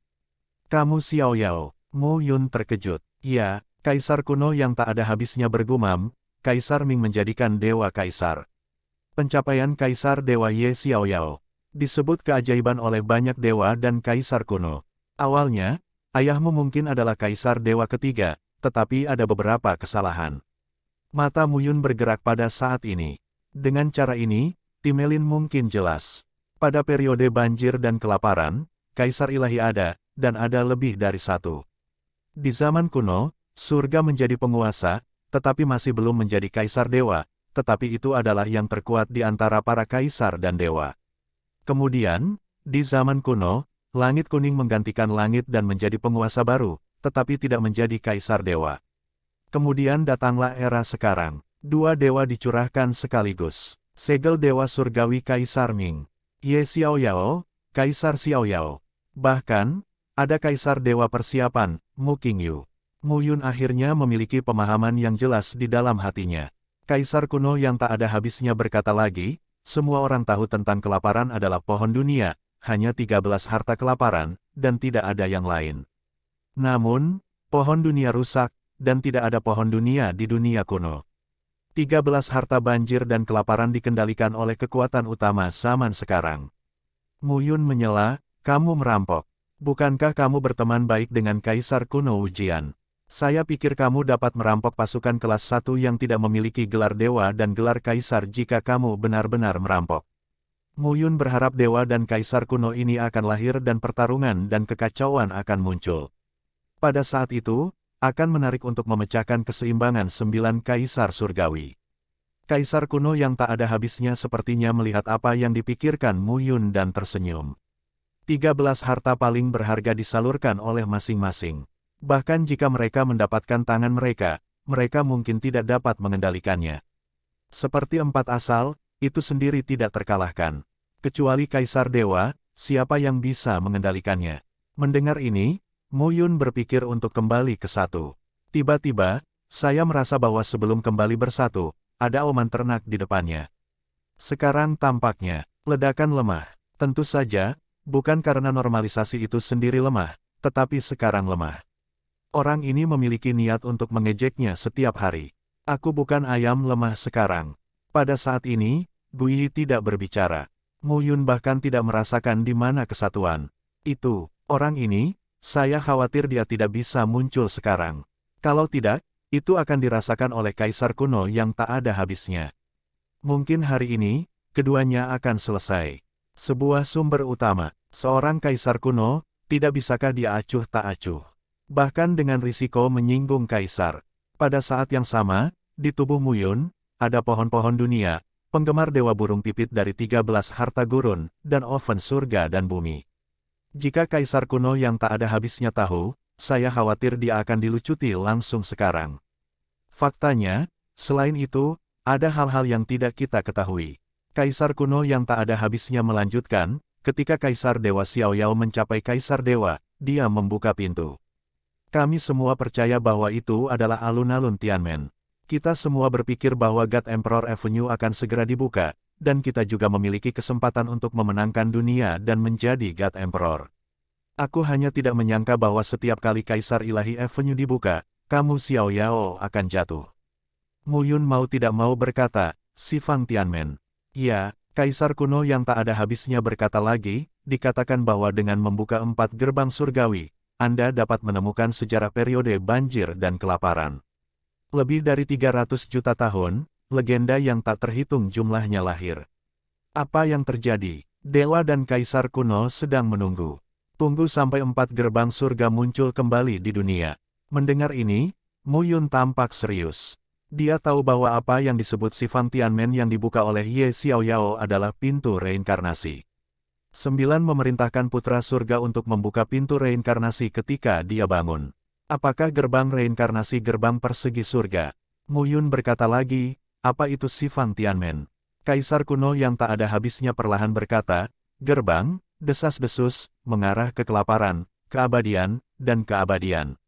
Kamu Xiao Yao. Mu Yun terkejut. Ya, kaisar kuno yang tak ada habisnya bergumam, Kaisar Ming menjadikan dewa kaisar. Pencapaian Kaisar Dewa Ye Xiao Yao disebut keajaiban oleh banyak dewa dan kaisar kuno. Awalnya, ayahmu mungkin adalah kaisar dewa ketiga, tetapi ada beberapa kesalahan. Mata Mu Yun bergerak pada saat ini. Dengan cara ini, Timelin mungkin jelas. Pada periode banjir dan kelaparan, kaisar ilahi ada, dan ada lebih dari satu. Di zaman kuno, surga menjadi penguasa, tetapi masih belum menjadi kaisar dewa, tetapi itu adalah yang terkuat di antara para kaisar dan dewa. Kemudian, di zaman kuno, langit kuning menggantikan langit dan menjadi penguasa baru, tetapi tidak menjadi kaisar dewa. Kemudian datanglah era sekarang. Dua dewa dicurahkan sekaligus. Segel Dewa Surgawi Kaisar Ming. Ye Xiao Yao, Kaisar Xiao Yao. Bahkan, ada Kaisar Dewa Persiapan, Mu Qingyu. Mu Yun akhirnya memiliki pemahaman yang jelas di dalam hatinya. Kaisar kuno yang tak ada habisnya berkata lagi, semua orang tahu tentang kelaparan adalah pohon dunia, hanya 13 harta kelaparan, dan tidak ada yang lain. Namun, pohon dunia rusak, dan tidak ada pohon dunia di dunia kuno. 13 harta banjir dan kelaparan dikendalikan oleh kekuatan utama zaman sekarang. Mu Yun menyela, kamu merampok. Bukankah kamu berteman baik dengan Kaisar kuno Wujian? Saya pikir kamu dapat merampok pasukan kelas 1 yang tidak memiliki gelar dewa dan gelar kaisar jika kamu benar-benar merampok. Mu Yun berharap dewa dan kaisar kuno ini akan lahir dan pertarungan dan kekacauan akan muncul. Pada saat itu, akan menarik untuk memecahkan keseimbangan 9 kaisar surgawi. Kaisar kuno yang tak ada habisnya sepertinya melihat apa yang dipikirkan Mu Yun dan tersenyum. 13 harta paling berharga disalurkan oleh masing-masing. Bahkan jika mereka mendapatkan tangan mereka, mereka mungkin tidak dapat mengendalikannya. Seperti 4 asal, itu sendiri tidak terkalahkan. Kecuali Kaisar Dewa, siapa yang bisa mengendalikannya? Mendengar ini, Mu Yun berpikir untuk kembali ke satu. Tiba-tiba, saya merasa bahwa sebelum kembali bersatu, ada auman ternak di depannya. Sekarang tampaknya, ledakan lemah. Tentu saja, bukan karena normalisasi itu sendiri lemah, tetapi sekarang lemah. Orang ini memiliki niat untuk mengejeknya setiap hari. Aku bukan ayam lemah sekarang. Pada saat ini, Gui tidak berbicara. Mu Yun bahkan tidak merasakan di mana kesatuan. Itu, orang ini, saya khawatir dia tidak bisa muncul sekarang. Kalau tidak, itu akan dirasakan oleh kaisar kuno yang tak ada habisnya. Mungkin hari ini, keduanya akan selesai. Sebuah sumber utama, seorang kaisar kuno, tidak bisakah dia acuh tak acuh. Bahkan dengan risiko menyinggung kaisar. Pada saat yang sama, di tubuh Mu Yun, ada pohon-pohon dunia, penggemar dewa burung pipit dari 13 harta gurun, dan oven surga dan bumi. Jika kaisar kuno yang tak ada habisnya tahu, saya khawatir dia akan dilucuti langsung sekarang. Faktanya, selain itu, ada hal-hal yang tidak kita ketahui. Kaisar kuno yang tak ada habisnya melanjutkan, ketika Kaisar Dewa Xiao Yao mencapai Kaisar Dewa, dia membuka pintu. Kami semua percaya bahwa itu adalah alun-alun Tianmen. Kita semua berpikir bahwa God Emperor Avenue akan segera dibuka, dan kita juga memiliki kesempatan untuk memenangkan dunia dan menjadi God Emperor. Aku hanya tidak menyangka bahwa setiap kali Kaisar Ilahi Avenue dibuka, kamu Xiao Yao akan jatuh. Mu Yun mau tidak mau berkata, si Fang Tianmen. Ya, Kaisar kuno yang tak ada habisnya berkata lagi, dikatakan bahwa dengan membuka 4 gerbang surgawi, Anda dapat menemukan sejarah periode banjir dan kelaparan. Lebih dari 300 juta tahun, legenda yang tak terhitung jumlahnya lahir. Apa yang terjadi? Dewa dan kaisar kuno sedang menunggu. Tunggu sampai 4 gerbang surga muncul kembali di dunia. Mendengar ini, Mu Yun tampak serius. Dia tahu bahwa apa yang disebut Sifang Tianmen yang dibuka oleh Ye Xiao Yao adalah pintu reinkarnasi. 9 memerintahkan putra surga untuk membuka pintu reinkarnasi ketika dia bangun. Apakah gerbang reinkarnasi gerbang persegi surga? Mu Yun berkata lagi, apa itu Sifang Tianmen? Kaisar kuno yang tak ada habisnya perlahan berkata, gerbang, desas-desus, mengarah ke kelaparan, keabadian, dan keabadian.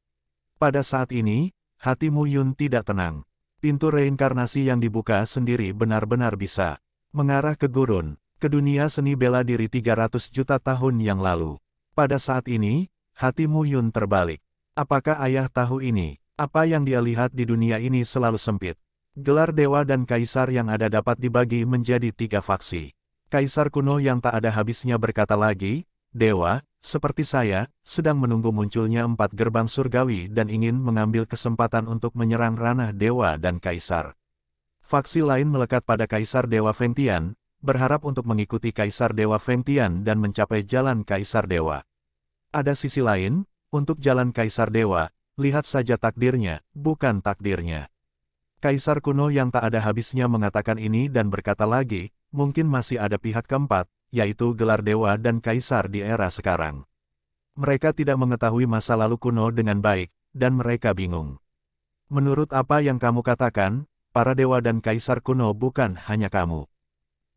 Pada saat ini, hati Mu Yun tidak tenang. Pintu reinkarnasi yang dibuka sendiri benar-benar bisa mengarah ke gurun, Ke dunia seni bela diri 300 juta tahun yang lalu. Pada saat ini, hati Mu Yun terbalik. Apakah ayah tahu ini? Apa yang dia lihat di dunia ini selalu sempit. Gelar dewa dan kaisar yang ada dapat dibagi menjadi 3 faksi. Kaisar kuno yang tak ada habisnya berkata lagi, "Dewa, seperti saya, sedang menunggu munculnya 4 gerbang surgawi dan ingin mengambil kesempatan untuk menyerang ranah dewa dan kaisar." Faksi lain melekat pada Kaisar Dewa Feng Tian, berharap untuk mengikuti Kaisar Dewa Feng Tian dan mencapai jalan Kaisar Dewa. Ada sisi lain, untuk jalan Kaisar Dewa, lihat saja takdirnya, bukan takdirnya. Kaisar kuno yang tak ada habisnya mengatakan ini dan berkata lagi, mungkin masih ada pihak keempat, yaitu gelar dewa dan kaisar di era sekarang. Mereka tidak mengetahui masa lalu kuno dengan baik, dan mereka bingung. Menurut apa yang kamu katakan, para dewa dan kaisar kuno bukan hanya kamu.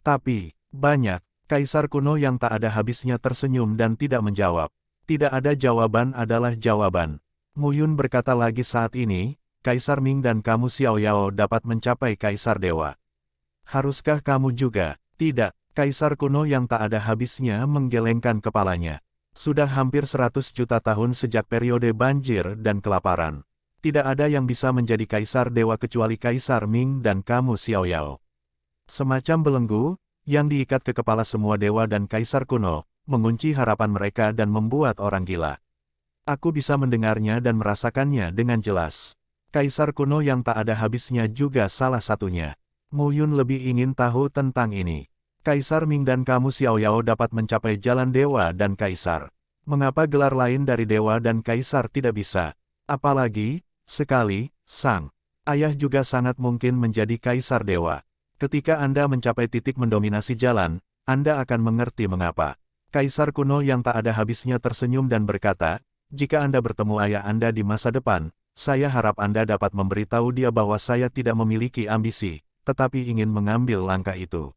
Tapi, banyak, kaisar kuno yang tak ada habisnya tersenyum dan tidak menjawab. Tidak ada jawaban adalah jawaban. Mu Yun berkata lagi saat ini, Kaisar Ming dan kamu Xiao Yao dapat mencapai kaisar dewa. Haruskah kamu juga? Tidak, kaisar kuno yang tak ada habisnya menggelengkan kepalanya. Sudah hampir 100 juta tahun sejak periode banjir dan kelaparan. Tidak ada yang bisa menjadi kaisar dewa kecuali Kaisar Ming dan kamu Xiao Yao. Semacam belenggu, yang diikat ke kepala semua dewa dan kaisar kuno, mengunci harapan mereka dan membuat orang gila. Aku bisa mendengarnya dan merasakannya dengan jelas. Kaisar kuno yang tak ada habisnya juga salah satunya. Mu Yun lebih ingin tahu tentang ini. Kaisar Ming dan kamu Xiao Yao dapat mencapai jalan dewa dan kaisar. Mengapa gelar lain dari dewa dan kaisar tidak bisa? Apalagi, sekali, sang ayah juga sangat mungkin menjadi kaisar dewa. Ketika Anda mencapai titik mendominasi jalan, Anda akan mengerti mengapa. Kaisar kuno yang tak ada habisnya tersenyum dan berkata, jika Anda bertemu ayah Anda di masa depan, saya harap Anda dapat memberitahu dia bahwa saya tidak memiliki ambisi, tetapi ingin mengambil langkah itu.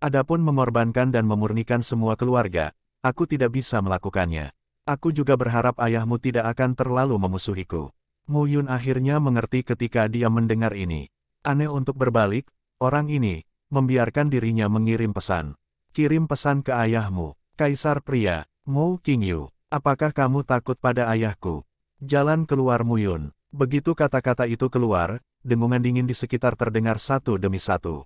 Adapun mengorbankan dan memurnikan semua keluarga, aku tidak bisa melakukannya. Aku juga berharap ayahmu tidak akan terlalu memusuhiku. Mu Yun akhirnya mengerti ketika dia mendengar ini. Aneh untuk berbalik, orang ini membiarkan dirinya mengirim pesan. Kirim pesan ke ayahmu, Kaisar pria, Mu Qingyu. Apakah kamu takut pada ayahku? Jalan keluar Mu Yun. Begitu kata-kata itu keluar, dengungan dingin di sekitar terdengar satu demi satu.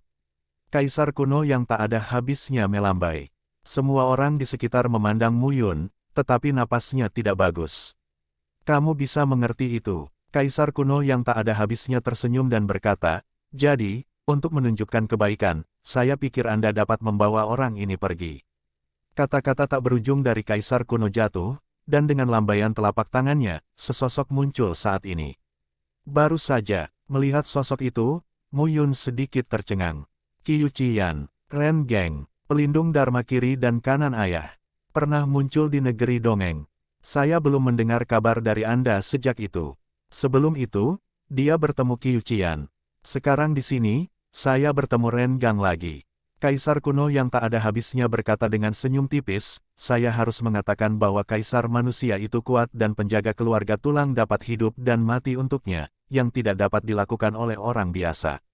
Kaisar kuno yang tak ada habisnya melambai. Semua orang di sekitar memandang Mu Yun, tetapi napasnya tidak bagus. Kamu bisa mengerti itu. Kaisar kuno yang tak ada habisnya tersenyum dan berkata, jadi, untuk menunjukkan kebaikan, saya pikir Anda dapat membawa orang ini pergi. Kata-kata tak berujung dari Kaisar kuno jatuh, dan dengan lambaian telapak tangannya, sesosok muncul saat ini. Baru saja, melihat sosok itu, Mu Yun sedikit tercengang. Qiu Qian, Ren Geng, pelindung Dharma kiri dan kanan ayah, pernah muncul di negeri dongeng. Saya belum mendengar kabar dari Anda sejak itu. Sebelum itu, dia bertemu Qiu Qian. Sekarang di sini, saya bertemu Ren Gang lagi. Kaisar kuno yang tak ada habisnya berkata dengan senyum tipis, saya harus mengatakan bahwa kaisar manusia itu kuat dan penjaga keluarga tulang dapat hidup dan mati untuknya, yang tidak dapat dilakukan oleh orang biasa.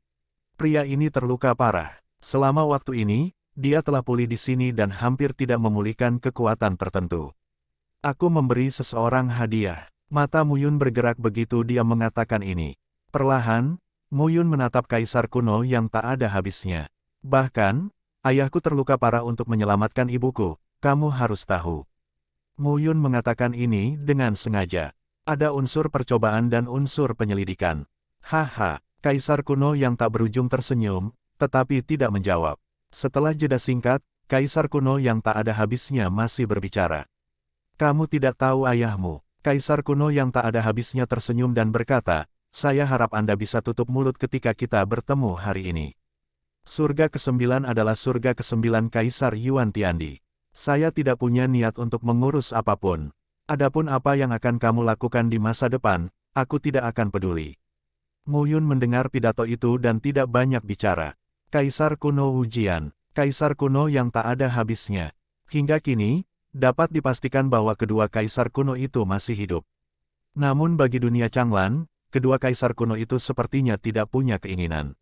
Pria ini terluka parah. Selama waktu ini, dia telah pulih di sini dan hampir tidak memulihkan kekuatan tertentu. Aku memberi seseorang hadiah. Mata Mu Yun bergerak begitu dia mengatakan ini. Perlahan, Mu Yun menatap kaisar kuno yang tak ada habisnya. Bahkan, ayahku terluka parah untuk menyelamatkan ibuku, kamu harus tahu. Mu Yun mengatakan ini dengan sengaja. Ada unsur percobaan dan unsur penyelidikan. Haha, kaisar kuno yang tak berujung tersenyum, tetapi tidak menjawab. Setelah jeda singkat, kaisar kuno yang tak ada habisnya masih berbicara. Kamu tidak tahu ayahmu. Kaisar kuno yang tak ada habisnya tersenyum dan berkata, saya harap Anda bisa tutup mulut ketika kita bertemu hari ini. Surga ke-9 adalah surga ke-9 Kaisar Yuan Tiandi. Saya tidak punya niat untuk mengurus apapun. Adapun apa yang akan kamu lakukan di masa depan, aku tidak akan peduli. Mu Yun mendengar pidato itu dan tidak banyak bicara. Kaisar kuno Wujian, kaisar kuno yang tak ada habisnya. Hingga kini, dapat dipastikan bahwa kedua kaisar kuno itu masih hidup. Namun bagi dunia Changlan, kedua kaisar kuno itu sepertinya tidak punya keinginan.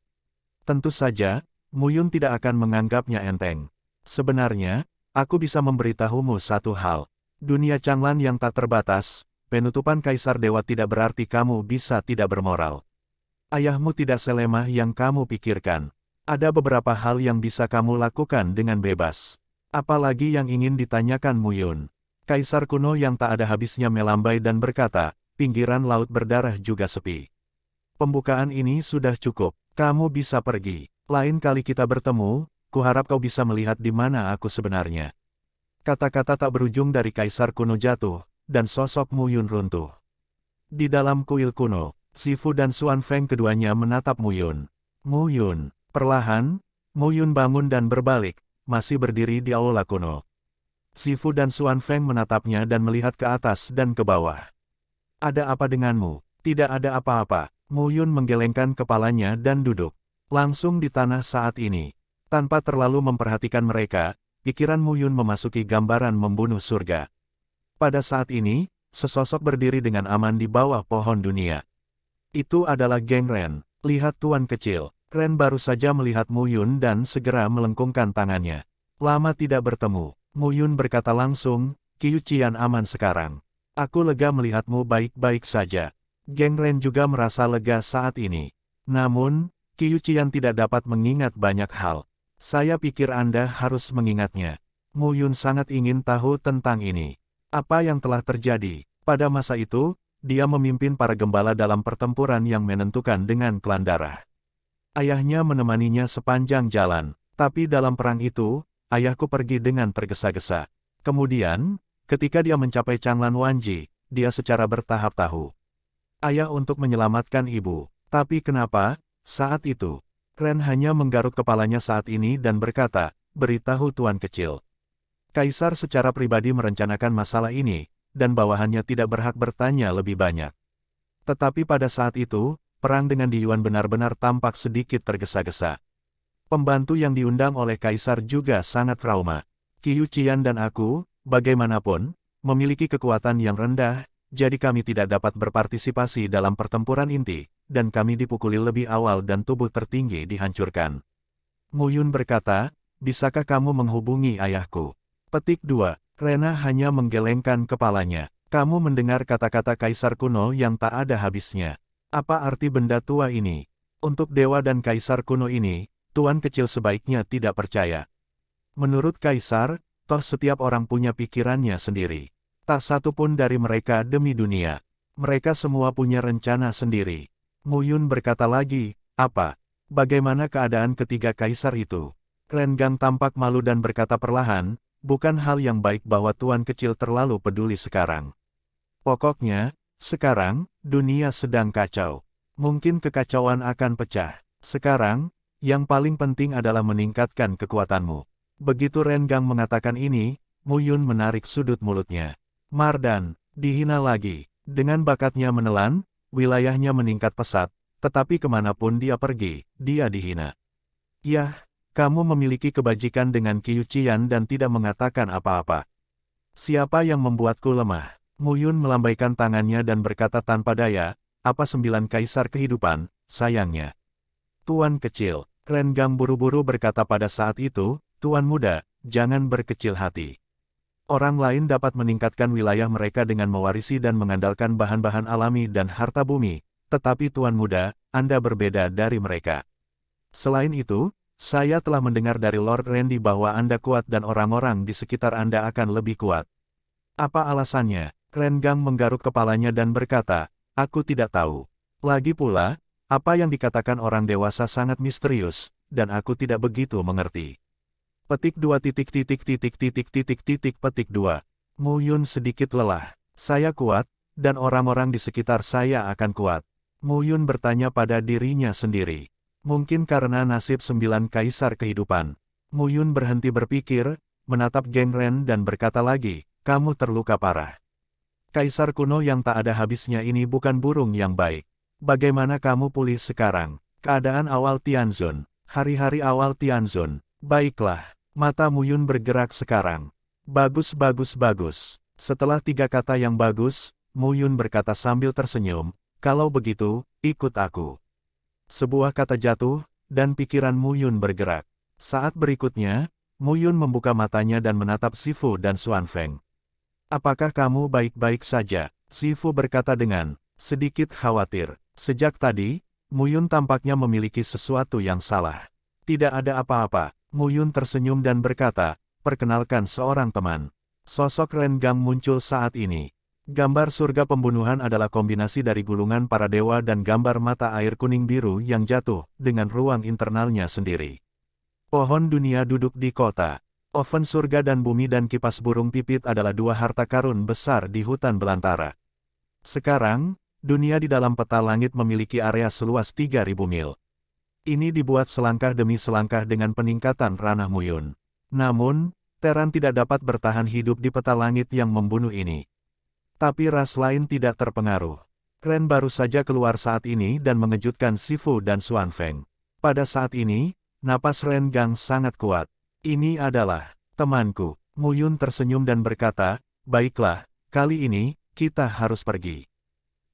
Tentu saja, Mu Yun tidak akan menganggapnya enteng. Sebenarnya, aku bisa memberitahumu satu hal. Dunia Changlan yang tak terbatas, penutupan Kaisar Dewa tidak berarti kamu bisa tidak bermoral. Ayahmu tidak selemah yang kamu pikirkan. Ada beberapa hal yang bisa kamu lakukan dengan bebas. Apalagi yang ingin ditanyakan Mu Yun. Kaisar kuno yang tak ada habisnya melambai dan berkata, pinggiran laut berdarah juga sepi. Pembukaan ini sudah cukup, kamu bisa pergi. Lain kali kita bertemu, kuharap kau bisa melihat di mana aku sebenarnya. Kata-kata tak berujung dari Kaisar kuno jatuh, dan sosok Mu Yun runtuh. Di dalam kuil kuno, Sifu dan Xuan Feng keduanya menatap Mu Yun. Mu Yun, perlahan, Mu Yun bangun dan berbalik, masih berdiri di aula kuno. Sifu dan Xuan Feng menatapnya dan melihat ke atas dan ke bawah. Ada apa denganmu? Tidak ada apa-apa. Mu Yun menggelengkan kepalanya dan duduk langsung di tanah saat ini. Tanpa terlalu memperhatikan mereka, pikiran Mu Yun memasuki gambaran membunuh surga. Pada saat ini, sesosok berdiri dengan aman di bawah pohon dunia. Itu adalah Geng Ren. Lihat Tuan Kecil. Ren baru saja melihat Mu Yun dan segera melengkungkan tangannya. Lama tidak bertemu. Mu Yun berkata langsung, Qiu Qian aman sekarang. Aku lega melihatmu baik-baik saja. Geng Ren juga merasa lega saat ini. Namun, Qiu Qian tidak dapat mengingat banyak hal. Saya pikir Anda harus mengingatnya. Mu Yun sangat ingin tahu tentang ini. Apa yang telah terjadi? Pada masa itu, dia memimpin para gembala dalam pertempuran yang menentukan dengan klan darah. Ayahnya menemaninya sepanjang jalan, tapi dalam perang itu, ayahku pergi dengan tergesa-gesa. Kemudian, ketika dia mencapai Changlan Wanji, dia secara bertahap tahu. Ayah untuk menyelamatkan ibu. Tapi kenapa, saat itu, Ren hanya menggaruk kepalanya saat ini dan berkata, beritahu Tuan Kecil. Kaisar secara pribadi merencanakan masalah ini, dan bawahannya tidak berhak bertanya lebih banyak. Tetapi pada saat itu, perang dengan Di Yuan benar-benar tampak sedikit tergesa-gesa. Pembantu yang diundang oleh Kaisar juga sangat trauma. Qiu Qian dan aku, bagaimanapun, memiliki kekuatan yang rendah, jadi kami tidak dapat berpartisipasi dalam pertempuran inti, dan kami dipukuli lebih awal dan tubuh tertinggi dihancurkan. Mu Yun berkata, bisakah kamu menghubungi ayahku? Petik 2. Rena hanya menggelengkan kepalanya. Kamu mendengar kata-kata Kaisar kuno yang tak ada habisnya. Apa arti benda tua ini? Untuk dewa dan Kaisar kuno ini, Tuan Kecil sebaiknya tidak percaya. Menurut Kaisar, toh setiap orang punya pikirannya sendiri. Tak satu pun dari mereka demi dunia. Mereka semua punya rencana sendiri. Mu Yun berkata lagi, apa? Bagaimana keadaan ketiga Kaisar itu? Ren Gang tampak malu dan berkata perlahan, bukan hal yang baik bahwa Tuan Kecil terlalu peduli sekarang. Pokoknya, sekarang, dunia sedang kacau. Mungkin kekacauan akan pecah. Sekarang, yang paling penting adalah meningkatkan kekuatanmu. Begitu Ren Gang mengatakan ini, Mu Yun menarik sudut mulutnya. Mardan, dihina lagi. Dengan bakatnya menelan, wilayahnya meningkat pesat, tetapi kemanapun dia pergi, dia dihina. Yah, kamu memiliki kebajikan dengan Qiu Qian dan tidak mengatakan apa-apa. Siapa yang membuatku lemah? Mu Yun melambaikan tangannya dan berkata tanpa daya, apa 9 kaisar kehidupan, sayangnya. Tuan Kecil, Ren Gang buru-buru berkata pada saat itu, Tuan Muda, jangan berkecil hati. Orang lain dapat meningkatkan wilayah mereka dengan mewarisi dan mengandalkan bahan-bahan alami dan harta bumi, tetapi Tuan Muda, Anda berbeda dari mereka. Selain itu, saya telah mendengar dari Lord Randy bahwa Anda kuat dan orang-orang di sekitar Anda akan lebih kuat. Apa alasannya? Ren Gang menggaruk kepalanya dan berkata, aku tidak tahu. Lagi pula, apa yang dikatakan orang dewasa sangat misterius, dan aku tidak begitu mengerti. Petik 2 petik 2. Mu Yun sedikit lelah. Saya kuat, dan orang-orang di sekitar saya akan kuat. Mu Yun bertanya pada dirinya sendiri. Mungkin karena nasib 9 kaisar kehidupan. Mu Yun berhenti berpikir, menatap Geng Ren dan berkata lagi, kamu terluka parah. Kaisar kuno yang tak ada habisnya ini bukan burung yang baik. Bagaimana kamu pulih sekarang? Keadaan awal Tianzun. Hari-hari awal Tianzun. Baiklah. Mata Mu Yun bergerak sekarang. Bagus. Setelah 3 kata yang bagus, Mu Yun berkata sambil tersenyum, kalau begitu, ikut aku. Sebuah kata jatuh, dan pikiran Mu Yun bergerak. Saat berikutnya, Mu Yun membuka matanya dan menatap Sifu dan Xuanfeng. Apakah kamu baik-baik saja? Sifu berkata dengan sedikit khawatir. Sejak tadi, Mu Yun tampaknya memiliki sesuatu yang salah. Tidak ada apa-apa. Mu Yun tersenyum dan berkata, perkenalkan seorang teman. Sosok Ren Gang muncul saat ini. Gambar surga pembunuhan adalah kombinasi dari gulungan para dewa dan gambar mata air kuning biru yang jatuh dengan ruang internalnya sendiri. Pohon dunia duduk di kota. Oven surga dan bumi dan kipas burung pipit adalah dua harta karun besar di hutan belantara. Sekarang, dunia di dalam peta langit memiliki area seluas 3.000 mil. Ini dibuat selangkah demi selangkah dengan peningkatan ranah Mu Yun. Namun, Terran tidak dapat bertahan hidup di peta langit yang membunuh ini. Tapi ras lain tidak terpengaruh. Ren baru saja keluar saat ini dan mengejutkan Sifu dan Xuanfeng. Pada saat ini, napas Ren Gang sangat kuat. Ini adalah temanku. Mu Yun tersenyum dan berkata, baiklah, kali ini, kita harus pergi.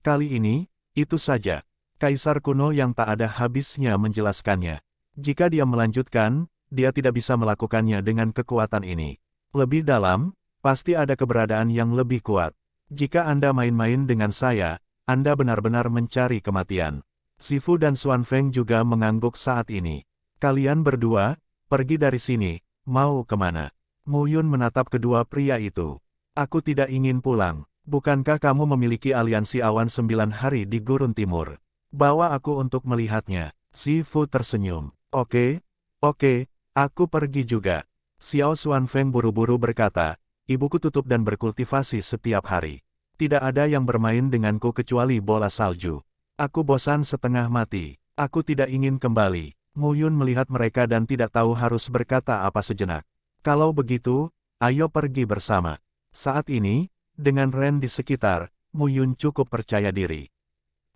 Kali ini, itu saja. Kaisar kuno yang tak ada habisnya menjelaskannya. Jika dia melanjutkan, dia tidak bisa melakukannya dengan kekuatan ini. Lebih dalam, pasti ada keberadaan yang lebih kuat. Jika Anda main-main dengan saya, Anda benar-benar mencari kematian. Sifu dan Xuanfeng juga mengangguk saat ini. Kalian berdua, pergi dari sini, mau kemana? Mu Yun menatap kedua pria itu. Aku tidak ingin pulang. Bukankah kamu memiliki aliansi awan 9 hari di Gurun Timur? Bawa aku untuk melihatnya. Sifu tersenyum. Oke, aku pergi juga. Xiao Xuanfeng buru-buru berkata, ibuku tutup dan berkultivasi setiap hari. Tidak ada yang bermain denganku kecuali bola salju. Aku bosan setengah mati. Aku tidak ingin kembali. Mu Yun melihat mereka dan tidak tahu harus berkata apa sejenak. Kalau begitu, ayo pergi bersama. Saat ini, dengan Ren di sekitar, Mu Yun cukup percaya diri.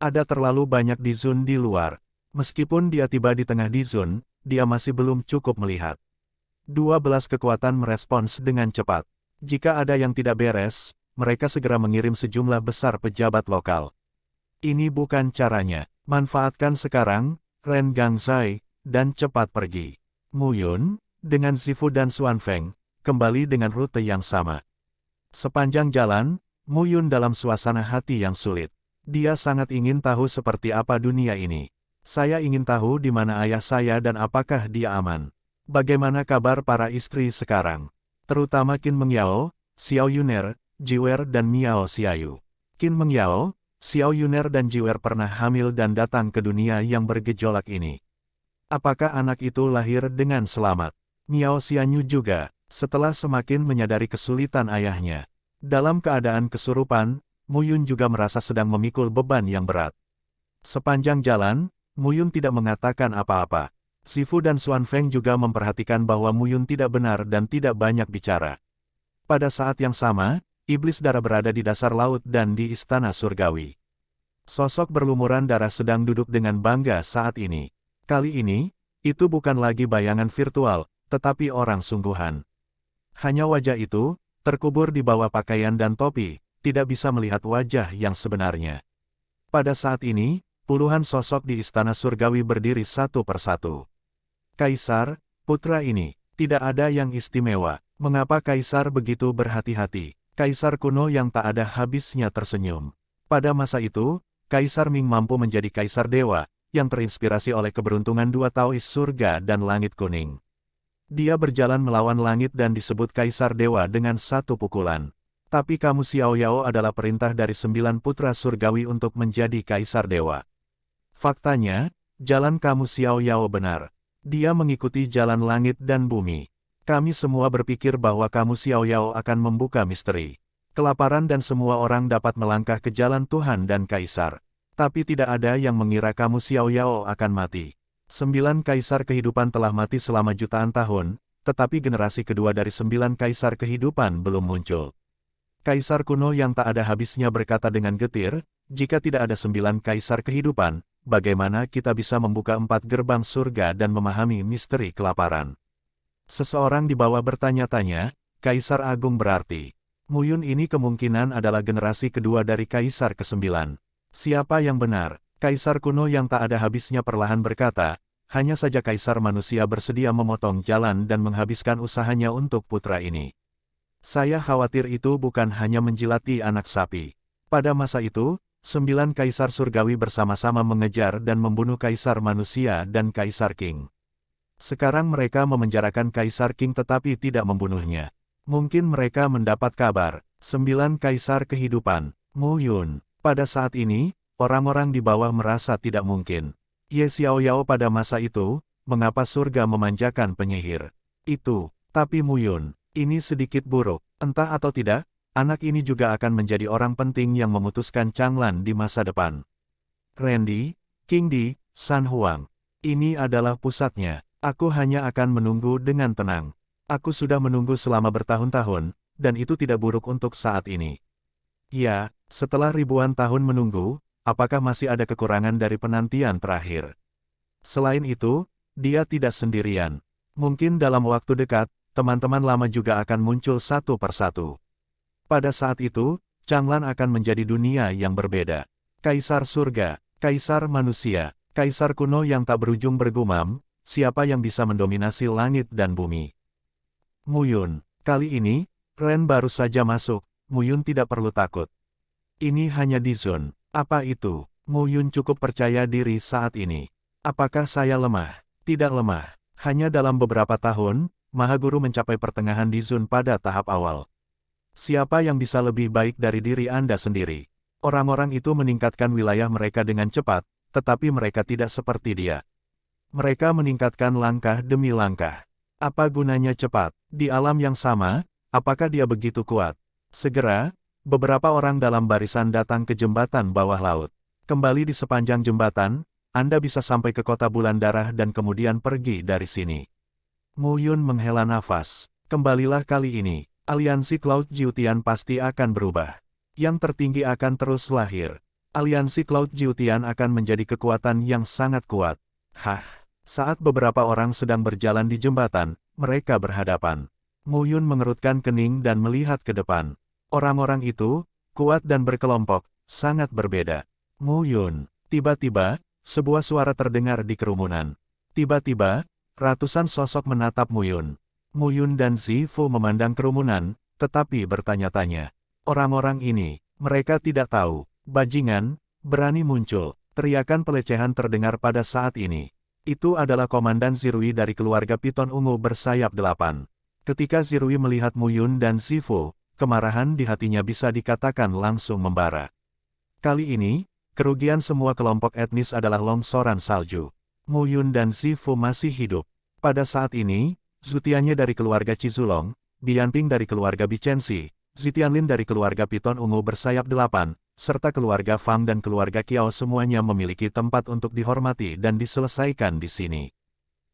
Ada terlalu banyak Dizun di luar. Meskipun dia tiba di tengah Dizun, dia masih belum cukup melihat. 12 kekuatan merespons dengan cepat. Jika ada yang tidak beres, mereka segera mengirim sejumlah besar pejabat lokal. Ini bukan caranya. Manfaatkan sekarang, Ren Gangzai, dan cepat pergi. Mu Yun, dengan Sifu dan Xuanfeng, kembali dengan rute yang sama. Sepanjang jalan, Mu Yun dalam suasana hati yang sulit. Dia sangat ingin tahu seperti apa dunia ini. Saya ingin tahu di mana ayah saya dan apakah dia aman. Bagaimana kabar para istri sekarang? Terutama Qin Mengyao, Xiao Yuner, Jiwer dan Miao Xiaoyu. Qin Mengyao, Xiao Yuner dan Jiwer pernah hamil dan datang ke dunia yang bergejolak ini. Apakah anak itu lahir dengan selamat? Miao Xianyu juga, setelah semakin menyadari kesulitan ayahnya. Dalam keadaan kesurupan, Mu Yun juga merasa sedang memikul beban yang berat. Sepanjang jalan, Mu Yun tidak mengatakan apa-apa. Sifu dan Xuanfeng juga memperhatikan bahwa Mu Yun tidak benar dan tidak banyak bicara. Pada saat yang sama, iblis darah berada di dasar laut dan di istana surgawi. Sosok berlumuran darah sedang duduk dengan bangga saat ini. Kali ini, itu bukan lagi bayangan virtual, tetapi orang sungguhan. Hanya wajah itu, terkubur di bawah pakaian dan topi, tidak bisa melihat wajah yang sebenarnya. Pada saat ini, puluhan sosok di istana surgawi berdiri satu persatu. Kaisar, putra ini, tidak ada yang istimewa. Mengapa Kaisar begitu berhati-hati? Kaisar kuno yang tak ada habisnya tersenyum. Pada masa itu, Kaisar Ming mampu menjadi Kaisar Dewa, yang terinspirasi oleh keberuntungan dua Taois surga dan langit kuning. Dia berjalan melawan langit dan disebut Kaisar Dewa dengan satu pukulan. Tapi kamu Xiao Yao adalah perintah dari 9 putra surgawi untuk menjadi Kaisar Dewa. Faktanya, jalan kamu Xiao Yao benar. Dia mengikuti jalan langit dan bumi. Kami semua berpikir bahwa kamu Xiao Yao akan membuka misteri. Kelaparan dan semua orang dapat melangkah ke jalan Tuhan dan Kaisar. Tapi tidak ada yang mengira kamu Xiao Yao akan mati. 9 kaisar kehidupan telah mati selama jutaan tahun, tetapi generasi kedua dari 9 kaisar kehidupan belum muncul. Kaisar kuno yang tak ada habisnya berkata dengan getir, jika tidak ada 9 kaisar kehidupan, bagaimana kita bisa membuka 4 gerbang surga dan memahami misteri kelaparan? Seseorang di bawah bertanya-tanya, Kaisar Agung berarti. Mu Yun ini kemungkinan adalah generasi kedua dari Kaisar ke-9. Siapa yang benar? Kaisar kuno yang tak ada habisnya perlahan berkata, hanya saja Kaisar Manusia bersedia memotong jalan dan menghabiskan usahanya untuk putra ini. Saya khawatir itu bukan hanya menjilati anak sapi. Pada masa itu, 9 Kaisar Surgawi bersama-sama mengejar dan membunuh Kaisar Manusia dan Kaisar King. Sekarang mereka memenjarakan Kaisar King tetapi tidak membunuhnya. Mungkin mereka mendapat kabar, 9 Kaisar Kehidupan, Mu Yun. Pada saat ini, orang-orang di bawah merasa tidak mungkin. Ye Xiaoyao pada masa itu, mengapa surga memanjakan penyihir? Itu, tapi Mu Yun, ini sedikit buruk. Entah atau tidak, anak ini juga akan menjadi orang penting yang memutuskan Changlan di masa depan. Randy, King Di, San Huang. Ini adalah pusatnya. Aku hanya akan menunggu dengan tenang. Aku sudah menunggu selama bertahun-tahun, dan itu tidak buruk untuk saat ini. Ya, setelah ribuan tahun menunggu, apakah masih ada kekurangan dari penantian terakhir? Selain itu, dia tidak sendirian. Mungkin dalam waktu dekat, teman-teman lama juga akan muncul satu persatu. Pada saat itu, Changlan akan menjadi dunia yang berbeda. Kaisar Surga, Kaisar Manusia, Kaisar kuno yang tak berujung bergumam, siapa yang bisa mendominasi langit dan bumi? Mu Yun, kali ini, Ren baru saja masuk, Mu Yun tidak perlu takut. Ini hanya Dizun. Apa itu? Mu Yun cukup percaya diri saat ini. Apakah saya lemah? Tidak lemah. Hanya dalam beberapa tahun, Mahaguru mencapai pertengahan Dizun pada tahap awal. Siapa yang bisa lebih baik dari diri Anda sendiri? Orang-orang itu meningkatkan wilayah mereka dengan cepat, tetapi mereka tidak seperti dia. Mereka meningkatkan langkah demi langkah. Apa gunanya cepat? Di alam yang sama, apakah dia begitu kuat? Segera, beberapa orang dalam barisan datang ke jembatan bawah laut. Kembali di sepanjang jembatan, Anda bisa sampai ke kota bulan darah dan kemudian pergi dari sini. Mu Yun menghela nafas. Kembalilah kali ini. Aliansi Cloud Jiutian pasti akan berubah. Yang tertinggi akan terus lahir. Aliansi Cloud Jiutian akan menjadi kekuatan yang sangat kuat. Hah, saat beberapa orang sedang berjalan di jembatan, mereka berhadapan. Mu Yun mengerutkan kening dan melihat ke depan. Orang-orang itu, kuat dan berkelompok, sangat berbeda. Mu Yun, tiba-tiba, sebuah suara terdengar di kerumunan. Tiba-tiba, ratusan sosok menatap Mu Yun. Mu Yun dan Zifu memandang kerumunan, tetapi bertanya-tanya. Orang-orang ini, mereka tidak tahu. Bajingan, berani muncul. Teriakan pelecehan terdengar pada saat ini. Itu adalah Komandan Zirui dari keluarga Piton Ungu bersayap 8. Ketika Zirui melihat Mu Yun dan Zifu, kemarahan di hatinya bisa dikatakan langsung membara. Kali ini, kerugian semua kelompok etnis adalah longsoran salju. Mu Yun dan Zifu masih hidup. Pada saat ini, Zutianye dari keluarga Chizulong, Bianping dari keluarga Bichensi, Zitianlin dari keluarga Piton Ungu bersayap 8, serta keluarga Fang dan keluarga Kiao semuanya memiliki tempat untuk dihormati dan diselesaikan di sini.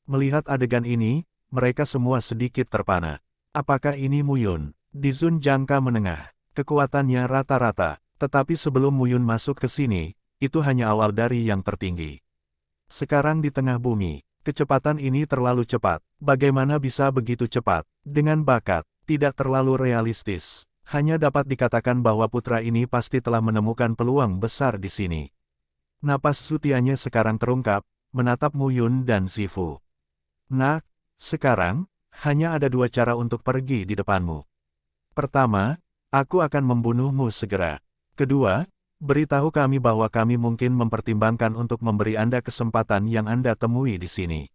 Melihat adegan ini, mereka semua sedikit terpana. Apakah ini Mu Yun? Dizun jangka menengah. Kekuatannya rata-rata, tetapi sebelum Mu Yun masuk ke sini, itu hanya awal dari yang tertinggi. Sekarang di tengah bumi, kecepatan ini terlalu cepat. Bagaimana bisa begitu cepat? Dengan bakat, tidak terlalu realistis. Hanya dapat dikatakan bahwa putra ini pasti telah menemukan peluang besar di sini. Napas Zutianye sekarang terungkap, menatap Mu Yun dan Zifu. Nah, sekarang, hanya ada 2 cara untuk pergi di depanmu. Pertama, aku akan membunuhmu segera. Kedua, beritahu kami bahwa kami mungkin mempertimbangkan untuk memberi Anda kesempatan yang Anda temui di sini.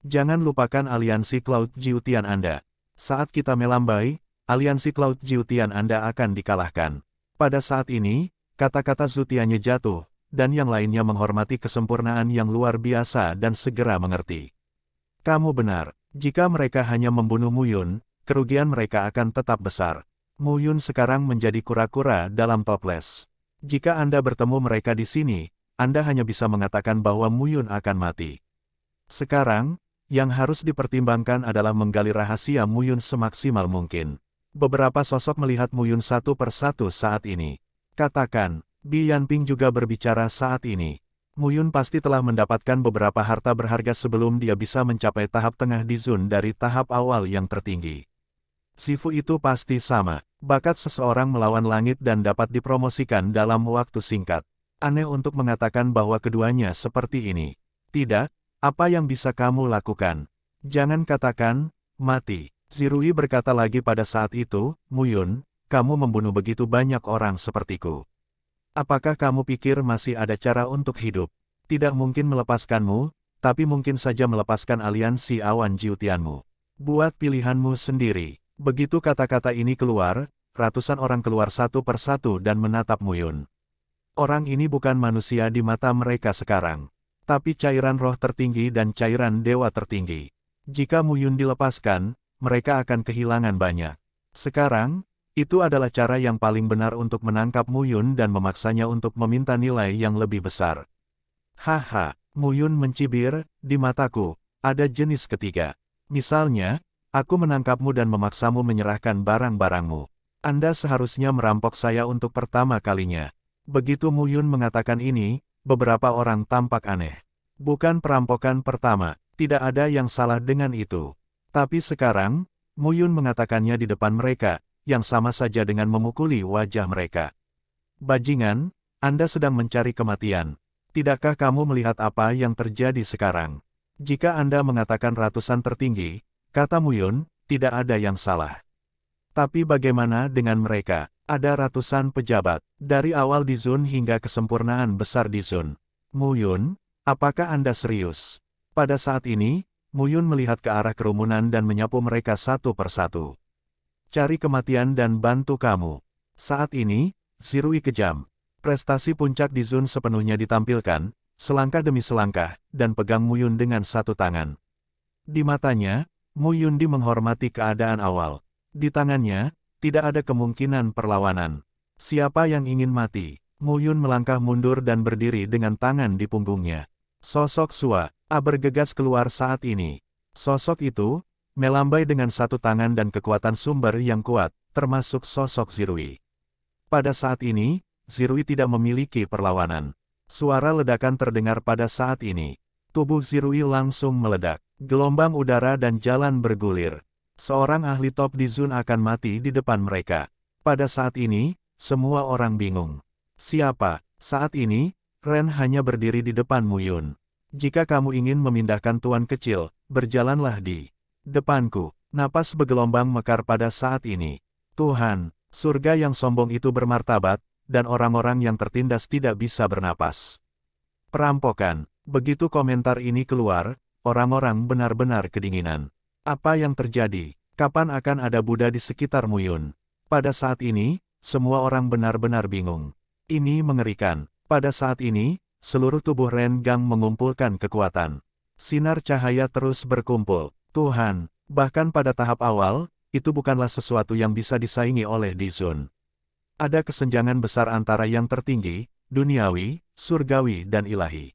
Jangan lupakan aliansi Cloud Jiutian Anda. Saat kita melambai, aliansi Cloud Jiutian Anda akan dikalahkan. Pada saat ini, kata-kata Zutianye jatuh, dan yang lainnya menghormati kesempurnaan yang luar biasa dan segera mengerti. Kamu benar, jika mereka hanya membunuh Mu Yun, kerugian mereka akan tetap besar. Mu Yun sekarang menjadi kura-kura dalam toples. Jika Anda bertemu mereka di sini, Anda hanya bisa mengatakan bahwa Mu Yun akan mati. Sekarang, yang harus dipertimbangkan adalah menggali rahasia Mu Yun semaksimal mungkin. Beberapa sosok melihat Mu Yun satu persatu saat ini. Katakan, Bi Yanping juga berbicara saat ini. Mu Yun pasti telah mendapatkan beberapa harta berharga sebelum dia bisa mencapai tahap tengah di Zun dari tahap awal yang tertinggi. Zifu itu pasti sama. Bakat seseorang melawan langit dan dapat dipromosikan dalam waktu singkat. Aneh untuk mengatakan bahwa keduanya seperti ini. Tidak, Apa yang bisa kamu lakukan? Jangan katakan, mati. Zirui berkata lagi pada saat itu, Muyun, kamu membunuh begitu banyak orang sepertiku. Apakah kamu pikir masih ada cara untuk hidup? Tidak mungkin melepaskanmu, tapi mungkin saja melepaskan aliansi awan jiutianmu. Buat pilihanmu sendiri. Begitu kata-kata ini keluar, ratusan orang keluar satu persatu dan menatap Muyun. Orang ini bukan manusia di mata mereka sekarang, tapi cairan roh tertinggi dan cairan dewa tertinggi. Jika Muyun dilepaskan, mereka akan kehilangan banyak. Sekarang, itu adalah cara yang paling benar untuk menangkap Muyun dan memaksanya untuk meminta nilai yang lebih besar. Haha, Muyun mencibir, di mataku, ada jenis ketiga. Misalnya, aku menangkapmu dan memaksamu menyerahkan barang-barangmu. Anda seharusnya merampok saya untuk pertama kalinya. Begitu Muyun mengatakan ini, beberapa orang tampak aneh. Bukan perampokan pertama, tidak ada yang salah dengan itu. Tapi sekarang, Muyun mengatakannya di depan mereka, yang sama saja dengan memukuli wajah mereka. Bajingan, Anda sedang mencari kematian. Tidakkah kamu melihat apa yang terjadi sekarang? Jika Anda mengatakan ratusan tertinggi, kata Muyun, tidak ada yang salah. Tapi bagaimana dengan mereka? Ada ratusan pejabat, dari awal di Zun hingga kesempurnaan besar di Zun. Muyun, apakah Anda serius? Pada saat ini, Muyun melihat ke arah kerumunan dan menyapu mereka satu persatu. Cari kematian dan bantu kamu. Saat ini, Zirui kejam. Prestasi puncak di Zun sepenuhnya ditampilkan, selangkah demi selangkah, dan pegang Muyun dengan satu tangan. Di matanya, Muyundi menghormati keadaan awal. Di tangannya, tidak ada kemungkinan perlawanan. Siapa yang ingin mati? Muyun melangkah mundur dan berdiri dengan tangan di punggungnya. Sosok Sua, bergegas keluar saat ini. Sosok itu, melambai dengan satu tangan dan kekuatan sumber yang kuat, termasuk sosok Zirui. Pada saat ini, Zirui tidak memiliki perlawanan. Suara ledakan terdengar pada saat ini. Tubuh Zirui langsung meledak. Gelombang udara dan jalan bergulir. Seorang ahli top di Zun akan mati di depan mereka. Pada saat ini, semua orang bingung. Siapa? Saat ini, Ren hanya berdiri di depan Muyun. Jika kamu ingin memindahkan tuan kecil, berjalanlah di depanku. Napas bergelombang mekar pada saat ini. Tuhan, surga yang sombong itu bermartabat, dan orang-orang yang tertindas tidak bisa bernapas. Perampokan. Begitu komentar ini keluar, orang-orang benar-benar kedinginan. Apa yang terjadi? Kapan akan ada Buddha di sekitar Muyun? Pada saat ini, semua orang benar-benar bingung. Ini mengerikan. Pada saat ini, seluruh tubuh Ren Gang mengumpulkan kekuatan. Sinar cahaya terus berkumpul. Tuhan, bahkan pada tahap awal, itu bukanlah sesuatu yang bisa disaingi oleh Di Zun. Ada kesenjangan besar antara yang tertinggi, duniawi, surgawi dan ilahi.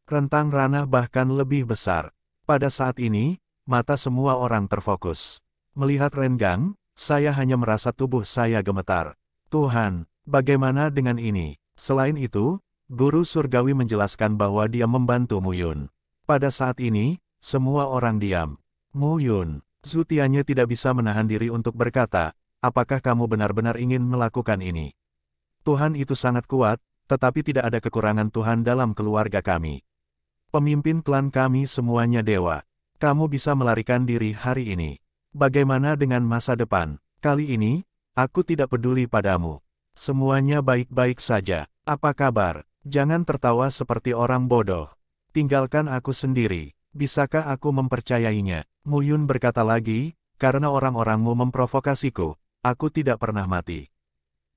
Rentang ranah bahkan lebih besar. Pada saat ini, mata semua orang terfokus. Melihat Ren Gang, saya hanya merasa tubuh saya gemetar. Tuhan, bagaimana dengan ini? Selain itu, guru surgawi menjelaskan bahwa dia membantu Muyun. Pada saat ini, semua orang diam. Muyun, Zutianya tidak bisa menahan diri untuk berkata, apakah kamu benar-benar ingin melakukan ini? Tuhan itu sangat kuat, tetapi tidak ada kekurangan Tuhan dalam keluarga kami. Pemimpin klan kami semuanya dewa. Kamu bisa melarikan diri hari ini. Bagaimana dengan masa depan? Kali ini, aku tidak peduli padamu. Semuanya baik-baik saja. Apa kabar? Jangan tertawa seperti orang bodoh. Tinggalkan aku sendiri. Bisakah aku mempercayainya? Muyun berkata lagi, karena orang-orangmu memprovokasiku, aku tidak pernah mati.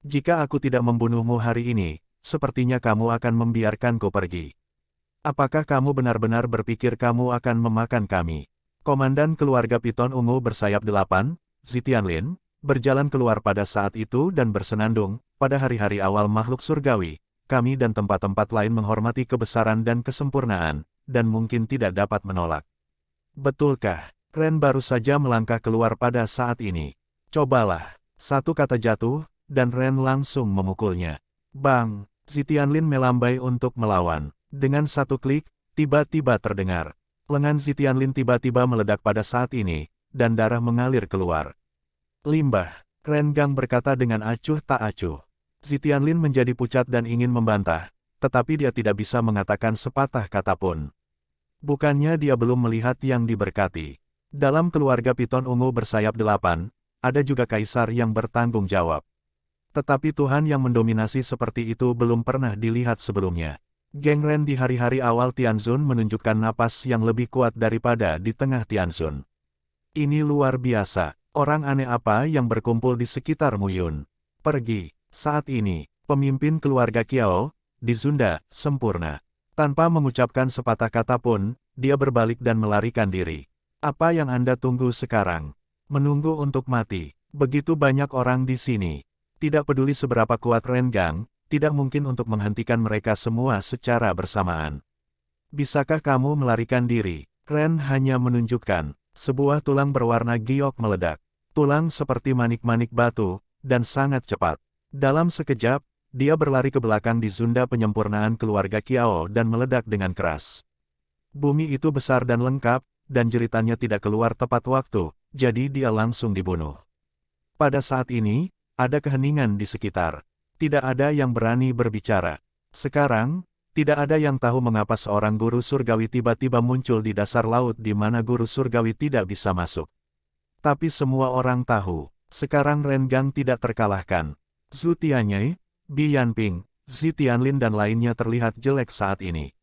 Jika aku tidak membunuhmu hari ini, sepertinya kamu akan membiarkanku pergi. Apakah kamu benar-benar berpikir kamu akan memakan kami? Komandan keluarga Piton Ungu bersayap 8, Zitianlin, berjalan keluar pada saat itu dan bersenandung, pada hari-hari awal makhluk surgawi, kami dan tempat-tempat lain menghormati kebesaran dan kesempurnaan, dan mungkin tidak dapat menolak. Betulkah? Ren baru saja melangkah keluar pada saat ini. Cobalah. Satu kata jatuh, dan Ren langsung memukulnya. Bang! Zitianlin melambai untuk melawan. Dengan satu klik, tiba-tiba terdengar. Lengan Zitianlin tiba-tiba meledak pada saat ini, dan darah mengalir keluar. Limbah! Ren Gang berkata dengan acuh tak acuh. Zitianlin menjadi pucat dan ingin membantah, tetapi dia tidak bisa mengatakan sepatah kata pun. Bukannya dia belum melihat yang diberkati. Dalam keluarga piton ungu bersayap 8, ada juga kaisar yang bertanggung jawab. Tetapi Tuhan yang mendominasi seperti itu belum pernah dilihat sebelumnya. Geng Ren di hari-hari awal Tianzun menunjukkan napas yang lebih kuat daripada di tengah Tianzun. Ini luar biasa. Orang aneh apa yang berkumpul di sekitar Muyun? Pergi. Saat ini, pemimpin keluarga Kiao, di Zunda, sempurna. Tanpa mengucapkan sepatah kata pun, dia berbalik dan melarikan diri. Apa yang Anda tunggu sekarang? Menunggu untuk mati. Begitu banyak orang di sini. Tidak peduli seberapa kuat Rengang, tidak mungkin untuk menghentikan mereka semua secara bersamaan. Bisakah kamu melarikan diri? Ren hanya menunjukkan. Sebuah tulang berwarna giok meledak. Tulang seperti manik-manik batu, dan sangat cepat. Dalam sekejap, dia berlari ke belakang di Zunda penyempurnaan keluarga Kiao dan meledak dengan keras. Bumi itu besar dan lengkap, dan jeritannya tidak keluar tepat waktu, jadi dia langsung dibunuh. Pada saat ini, ada keheningan di sekitar. Tidak ada yang berani berbicara. Sekarang, tidak ada yang tahu mengapa seorang guru surgawi tiba-tiba muncul di dasar laut di mana guru surgawi tidak bisa masuk. Tapi semua orang tahu, sekarang Rengang tidak terkalahkan. Zhu Tianyai, Bi Yanping, Zi Tianlin dan lainnya terlihat jelek saat ini.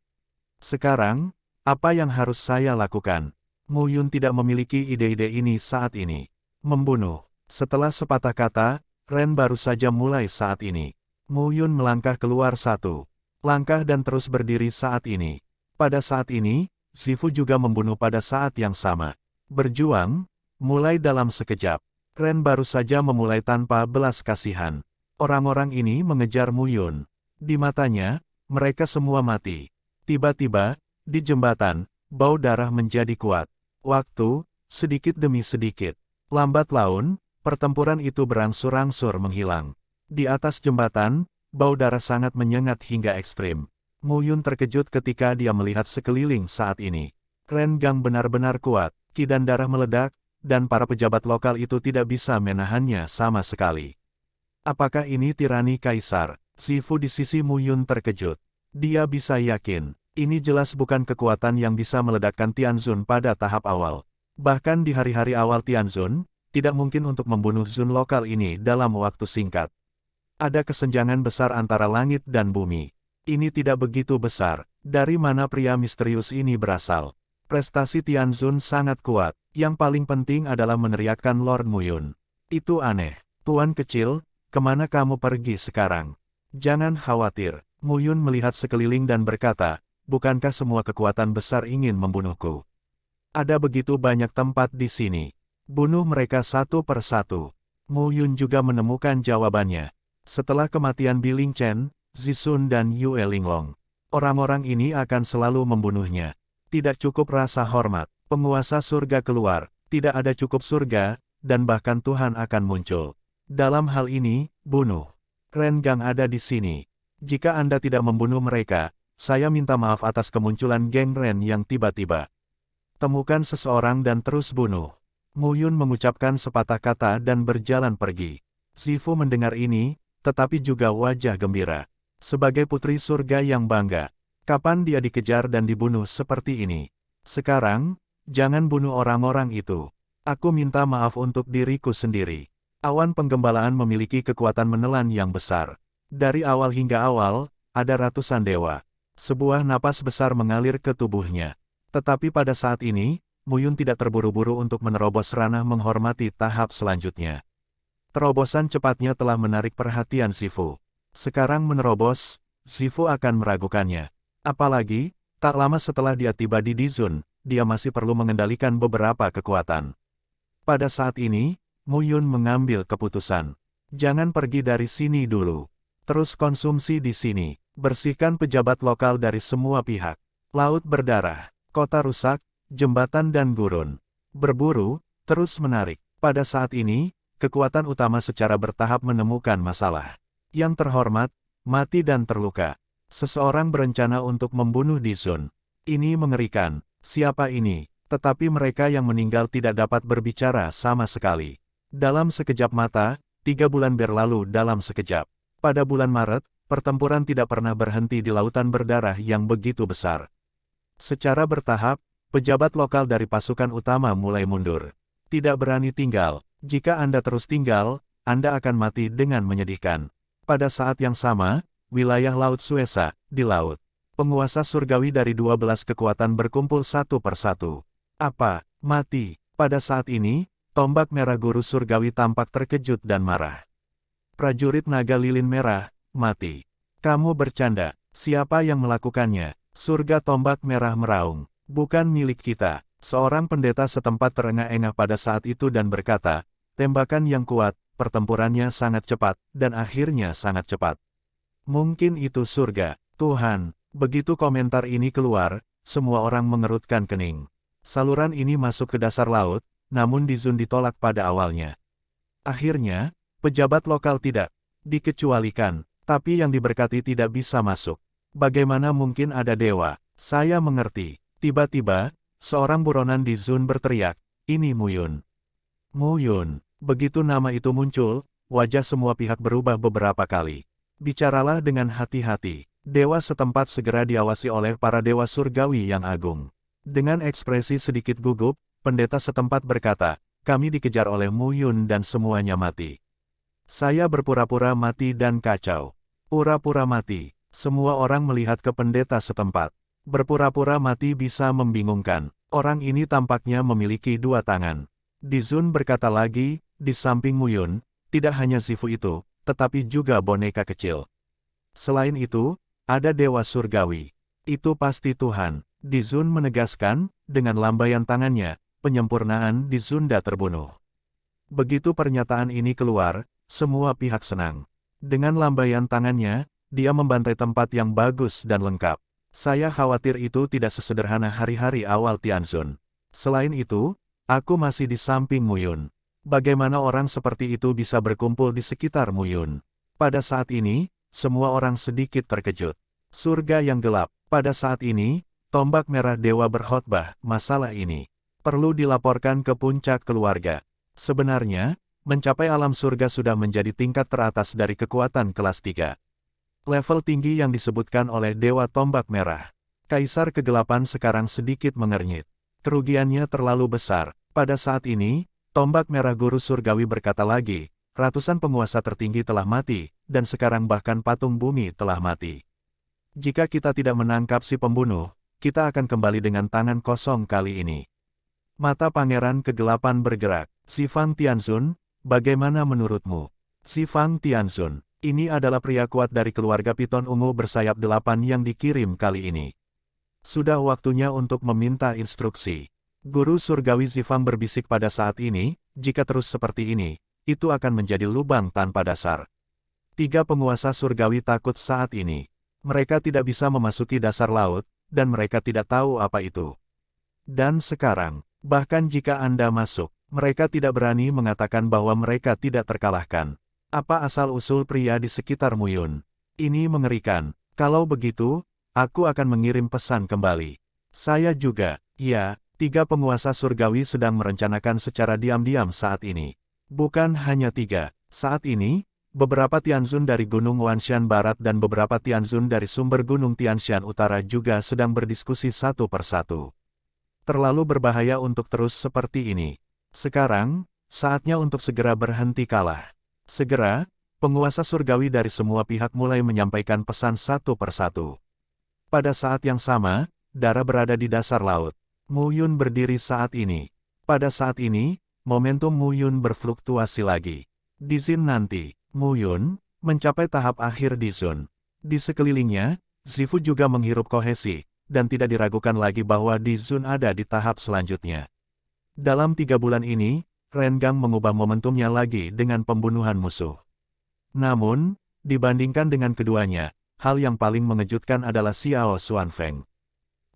Sekarang, apa yang harus saya lakukan? Mu Yun tidak memiliki ide-ide ini saat ini. Membunuh. Setelah sepatah kata, Ren baru saja mulai saat ini. Mu Yun melangkah keluar satu langkah dan terus berdiri saat ini. Pada saat ini, Zifu juga membunuh pada saat yang sama. Berjuang, mulai dalam sekejap. Ren baru saja memulai tanpa belas kasihan. Orang-orang ini mengejar Mu Yun. Di matanya, mereka semua mati. Tiba-tiba, di jembatan, bau darah menjadi kuat. Waktu, sedikit demi sedikit. Lambat laun, pertempuran itu berangsur-angsur menghilang. Di atas jembatan, bau darah sangat menyengat hingga ekstrim. Mu Yun terkejut ketika dia melihat sekeliling saat ini. Rengang benar-benar kuat, ki dan darah meledak, dan para pejabat lokal itu tidak bisa menahannya sama sekali. Apakah ini tirani kaisar? Zifu di sisi Mu Yun terkejut. Dia bisa yakin, ini jelas bukan kekuatan yang bisa meledakkan Tianzun pada tahap awal. Bahkan di hari-hari awal Tianzun, tidak mungkin untuk membunuh Zun lokal ini dalam waktu singkat. Ada kesenjangan besar antara langit dan bumi. Ini tidak begitu besar. Dari mana pria misterius ini berasal? Prestasi Tianzun sangat kuat. Yang paling penting adalah meneriakkan Lord Mu Yun. Itu aneh. Tuan kecil, kemana kamu pergi sekarang? Jangan khawatir. Mu Yun melihat sekeliling dan berkata, bukankah semua kekuatan besar ingin membunuhku? Ada begitu banyak tempat di sini. Bunuh mereka satu persatu. Mu Yun juga menemukan jawabannya. Setelah kematian Biling Chen, Zisun dan Yue Linglong, orang-orang ini akan selalu membunuhnya. Tidak cukup rasa hormat. Penguasa surga keluar, tidak ada cukup surga, dan bahkan Tuhan akan muncul. Dalam hal ini, bunuh. Rengang ada di sini. Jika Anda tidak membunuh mereka, saya minta maaf atas kemunculan geng Ren yang tiba-tiba. Temukan seseorang dan terus bunuh. Mu Yun mengucapkan sepatah kata dan berjalan pergi. Zifu mendengar ini, tetapi juga wajah gembira. Sebagai putri surga yang bangga, kapan dia dikejar dan dibunuh seperti ini? Sekarang, jangan bunuh orang-orang itu. Aku minta maaf untuk diriku sendiri. Awan penggembalaan memiliki kekuatan menelan yang besar. Dari awal hingga awal, ada ratusan dewa. Sebuah napas besar mengalir ke tubuhnya. Tetapi pada saat ini, Mu Yun tidak terburu-buru untuk menerobos ranah menghormati tahap selanjutnya. Terobosan cepatnya telah menarik perhatian Zifu. Sekarang menerobos, Zifu akan meragukannya. Apalagi, tak lama setelah dia tiba di Dizun, dia masih perlu mengendalikan beberapa kekuatan. Pada saat ini, Mu Yun mengambil keputusan. Jangan pergi dari sini dulu. Terus konsumsi di sini. Bersihkan pejabat lokal dari semua pihak. Laut berdarah, kota rusak, jembatan dan gurun. Berburu, terus menarik. Pada saat ini, kekuatan utama secara bertahap menemukan masalah. Yang terhormat, mati dan terluka. Seseorang berencana untuk membunuh Dizun. Ini mengerikan. Siapa ini? Tetapi mereka yang meninggal tidak dapat berbicara sama sekali. Dalam sekejap mata, 3 bulan berlalu dalam sekejap. Pada bulan Maret, pertempuran tidak pernah berhenti di lautan berdarah yang begitu besar. Secara bertahap, pejabat lokal dari pasukan utama mulai mundur. Tidak berani tinggal. Jika Anda terus tinggal, Anda akan mati dengan menyedihkan. Pada saat yang sama, wilayah Laut Suesa, di laut. Penguasa surgawi dari 12 kekuatan berkumpul satu persatu. Apa? Mati. Pada saat ini, tombak merah guru surgawi tampak terkejut dan marah. Prajurit naga lilin merah, mati. Kamu bercanda. Siapa yang melakukannya? Surga tombak merah meraung. Bukan milik kita. Seorang pendeta setempat terengah-engah pada saat itu dan berkata, tembakan yang kuat, pertempurannya sangat cepat, dan akhirnya sangat cepat. Mungkin itu surga. Tuhan. Begitu komentar ini keluar, semua orang mengerutkan kening. Saluran ini masuk ke dasar laut, namun Dizun ditolak pada awalnya. Akhirnya, pejabat lokal tidak dikecualikan, tapi yang diberkati tidak bisa masuk. Bagaimana mungkin ada dewa? Saya mengerti. Tiba-tiba, seorang buronan Dizun berteriak, ini Muyun. Muyun. Begitu nama itu muncul, wajah semua pihak berubah beberapa kali. Bicaralah dengan hati-hati. Dewa setempat segera diawasi oleh para dewa surgawi yang agung. Dengan ekspresi sedikit gugup, pendeta setempat berkata, kami dikejar oleh Muyun dan semuanya mati. Saya berpura-pura mati dan kacau. Pura-pura mati. Semua orang melihat ke pendeta setempat. Berpura-pura mati bisa membingungkan. Orang ini tampaknya memiliki dua tangan. Dizun berkata lagi, di samping Muyun, tidak hanya Zifu itu, tetapi juga boneka kecil. Selain itu, ada dewa surgawi. Itu pasti Tuhan. Dizun menegaskan, dengan lambaian tangannya, penyempurnaan Dizunda terbunuh. Begitu pernyataan ini keluar, semua pihak senang. Dengan lambaian tangannya, dia membantai tempat yang bagus dan lengkap. Saya khawatir itu tidak sesederhana hari-hari awal Tianzun. Selain itu, aku masih di samping Muyun. Bagaimana orang seperti itu bisa berkumpul di sekitar Muyun? Pada saat ini, semua orang sedikit terkejut. Surga yang gelap. Pada saat ini, tombak merah dewa berkhotbah, masalah ini perlu dilaporkan ke puncak keluarga. Sebenarnya, mencapai alam surga sudah menjadi tingkat teratas dari kekuatan kelas 3. Level tinggi yang disebutkan oleh Dewa Tombak Merah. Kaisar Kegelapan sekarang sedikit mengernyit. Kerugiannya terlalu besar. Pada saat ini, Tombak Merah Guru Surgawi berkata lagi, ratusan penguasa tertinggi telah mati, dan sekarang bahkan patung bumi telah mati. Jika kita tidak menangkap si pembunuh, kita akan kembali dengan tangan kosong kali ini. Mata Pangeran Kegelapan bergerak. Si Fang Tianzun, bagaimana menurutmu? Si Fang Tianzun, ini adalah pria kuat dari keluarga piton ungu bersayap 8 yang dikirim kali ini. Sudah waktunya untuk meminta instruksi. Guru Surgawi Zifang berbisik pada saat ini, jika terus seperti ini, itu akan menjadi lubang tanpa dasar. 3 penguasa surgawi takut saat ini. Mereka tidak bisa memasuki dasar laut, dan mereka tidak tahu apa itu. Dan sekarang, bahkan jika Anda masuk, mereka tidak berani mengatakan bahwa mereka tidak terkalahkan. Apa asal-usul pria di sekitar Muyun? Ini mengerikan. Kalau begitu, aku akan mengirim pesan kembali. Saya juga, ya, 3 penguasa surgawi sedang merencanakan secara diam-diam saat ini. Bukan hanya 3, saat ini, beberapa Tianzun dari Gunung Wanshan Barat dan beberapa Tianzun dari sumber Gunung Tianshan Utara juga sedang berdiskusi satu persatu. Terlalu berbahaya untuk terus seperti ini. Sekarang, saatnya untuk segera berhenti kalah. Segera, penguasa surgawi dari semua pihak mulai menyampaikan pesan satu persatu. Pada saat yang sama, Dara berada di dasar laut. Muyun berdiri saat ini. Pada saat ini, momentum Muyun berfluktuasi lagi. Di Zin nanti, Muyun mencapai tahap akhir di Zun. Di sekelilingnya, Zifu juga menghirup kohesi, dan tidak diragukan lagi bahwa di Zun ada di tahap selanjutnya. Dalam 3 bulan ini, Rengang mengubah momentumnya lagi dengan pembunuhan musuh. Namun, dibandingkan dengan keduanya, hal yang paling mengejutkan adalah Xiao Xuanfeng.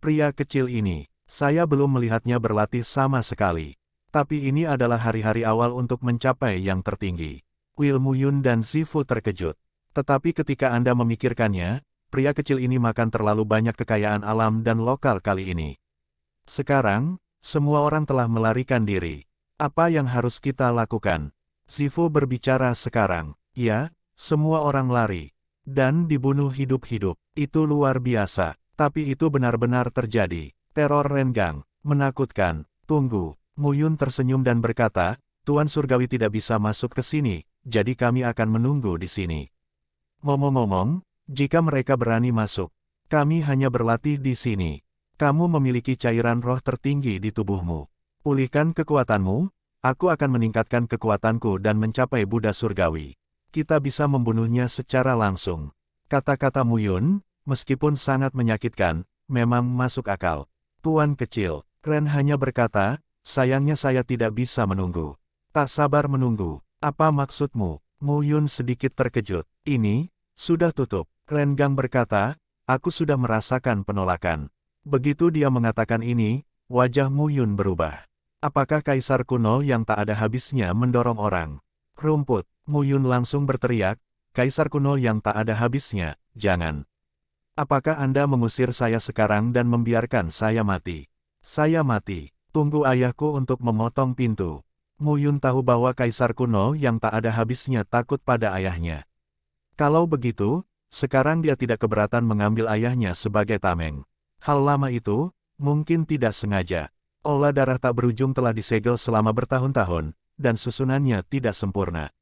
Pria kecil ini, saya belum melihatnya berlatih sama sekali. Tapi ini adalah hari-hari awal untuk mencapai yang tertinggi. Will Muyun dan Zifu terkejut. Tetapi ketika Anda memikirkannya, pria kecil ini makan terlalu banyak kekayaan alam dan lokal kali ini. Sekarang, semua orang telah melarikan diri. Apa yang harus kita lakukan? Zifu berbicara sekarang. Ya, semua orang lari. Dan dibunuh hidup-hidup. Itu luar biasa. Tapi itu benar-benar terjadi. Teror Rengang. Menakutkan. Tunggu. Muyun tersenyum dan berkata, Tuan Surgawi tidak bisa masuk ke sini, jadi kami akan menunggu di sini. Ngomong-ngomong, jika mereka berani masuk, kami hanya berlatih di sini. Kamu memiliki cairan roh tertinggi di tubuhmu. Pulihkan kekuatanmu, aku akan meningkatkan kekuatanku dan mencapai Buddha Surgawi. Kita bisa membunuhnya secara langsung. Kata-kata Muyun, meskipun sangat menyakitkan, memang masuk akal. Tuan kecil, Ren hanya berkata, sayangnya saya tidak bisa menunggu. Tak sabar menunggu. Apa maksudmu? Muyun sedikit terkejut. Ini, sudah tutup. Rengang berkata, aku sudah merasakan penolakan. Begitu dia mengatakan ini, wajah Muyun berubah. Apakah kaisar kuno yang tak ada habisnya mendorong orang? Rumput. Muyun langsung berteriak, kaisar kuno yang tak ada habisnya, jangan. Apakah Anda mengusir saya sekarang dan membiarkan saya mati? Saya mati. Tunggu ayahku untuk memotong pintu. Muyun tahu bahwa kaisar kuno yang tak ada habisnya takut pada ayahnya. Kalau begitu, sekarang dia tidak keberatan mengambil ayahnya sebagai tameng. Hal lama itu, mungkin tidak sengaja. Olah darah tak berujung telah disegel selama bertahun-tahun, dan susunannya tidak sempurna.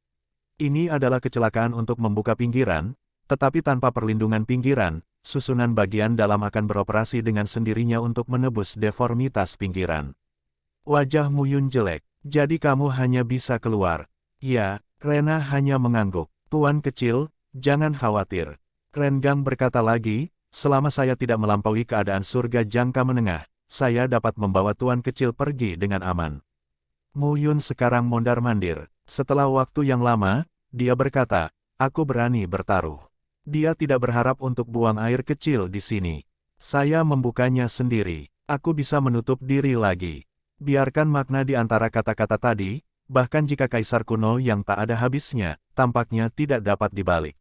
Ini adalah kecelakaan untuk membuka pinggiran, tetapi tanpa perlindungan pinggiran, susunan bagian dalam akan beroperasi dengan sendirinya untuk menebus deformitas pinggiran. Wajah Muyun jelek, jadi kamu hanya bisa keluar. Ya, Rena hanya mengangguk. Tuan kecil, jangan khawatir. Rengang berkata lagi, selama saya tidak melampaui keadaan surga jangka menengah, saya dapat membawa tuan kecil pergi dengan aman. Muyun sekarang mondar-mandir. Setelah waktu yang lama, dia berkata, aku berani bertaruh. Dia tidak berharap untuk buang air kecil di sini. Saya membukanya sendiri. Aku bisa menutup diri lagi. Biarkan makna di antara kata-kata tadi, bahkan jika kaisar kuno yang tak ada habisnya, tampaknya tidak dapat dibalik.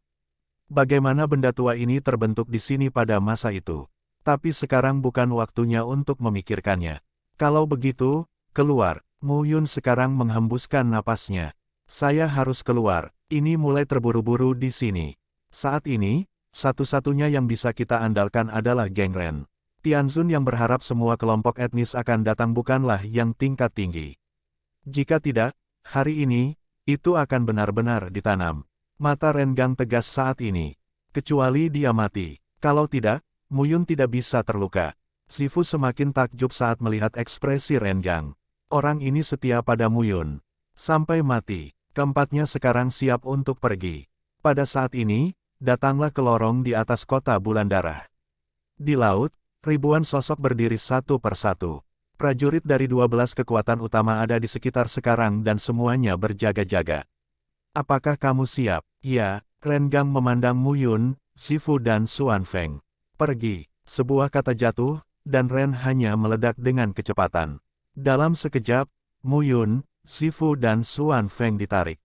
Bagaimana benda tua ini terbentuk di sini pada masa itu? Tapi sekarang bukan waktunya untuk memikirkannya. Kalau begitu, keluar. Muyun sekarang menghembuskan napasnya. Saya harus keluar. Ini mulai terburu-buru di sini. Saat ini, satu-satunya yang bisa kita andalkan adalah Geng Ren. Tianzun yang berharap semua kelompok etnis akan datang bukanlah yang tingkat tinggi. Jika tidak, hari ini, itu akan benar-benar ditanam. Mata Rengang tegas saat ini. Kecuali dia mati. Kalau tidak, Muyun tidak bisa terluka. Sifu semakin takjub saat melihat ekspresi Rengang. Orang ini setia pada Muyun. Sampai mati, keempatnya sekarang siap untuk pergi. Pada saat ini, datanglah ke lorong di atas kota Bulan Darah. Di laut, ribuan sosok berdiri satu persatu. Prajurit dari 12 kekuatan utama ada di sekitar sekarang dan semuanya berjaga-jaga. Apakah kamu siap? Ya, Rengang memandang Muyun, Sifu dan Xuan Feng. Pergi. Sebuah kata jatuh, dan Ren hanya meledak dengan kecepatan. Dalam sekejap, Muyun, Sifu dan Xuan Feng ditarik.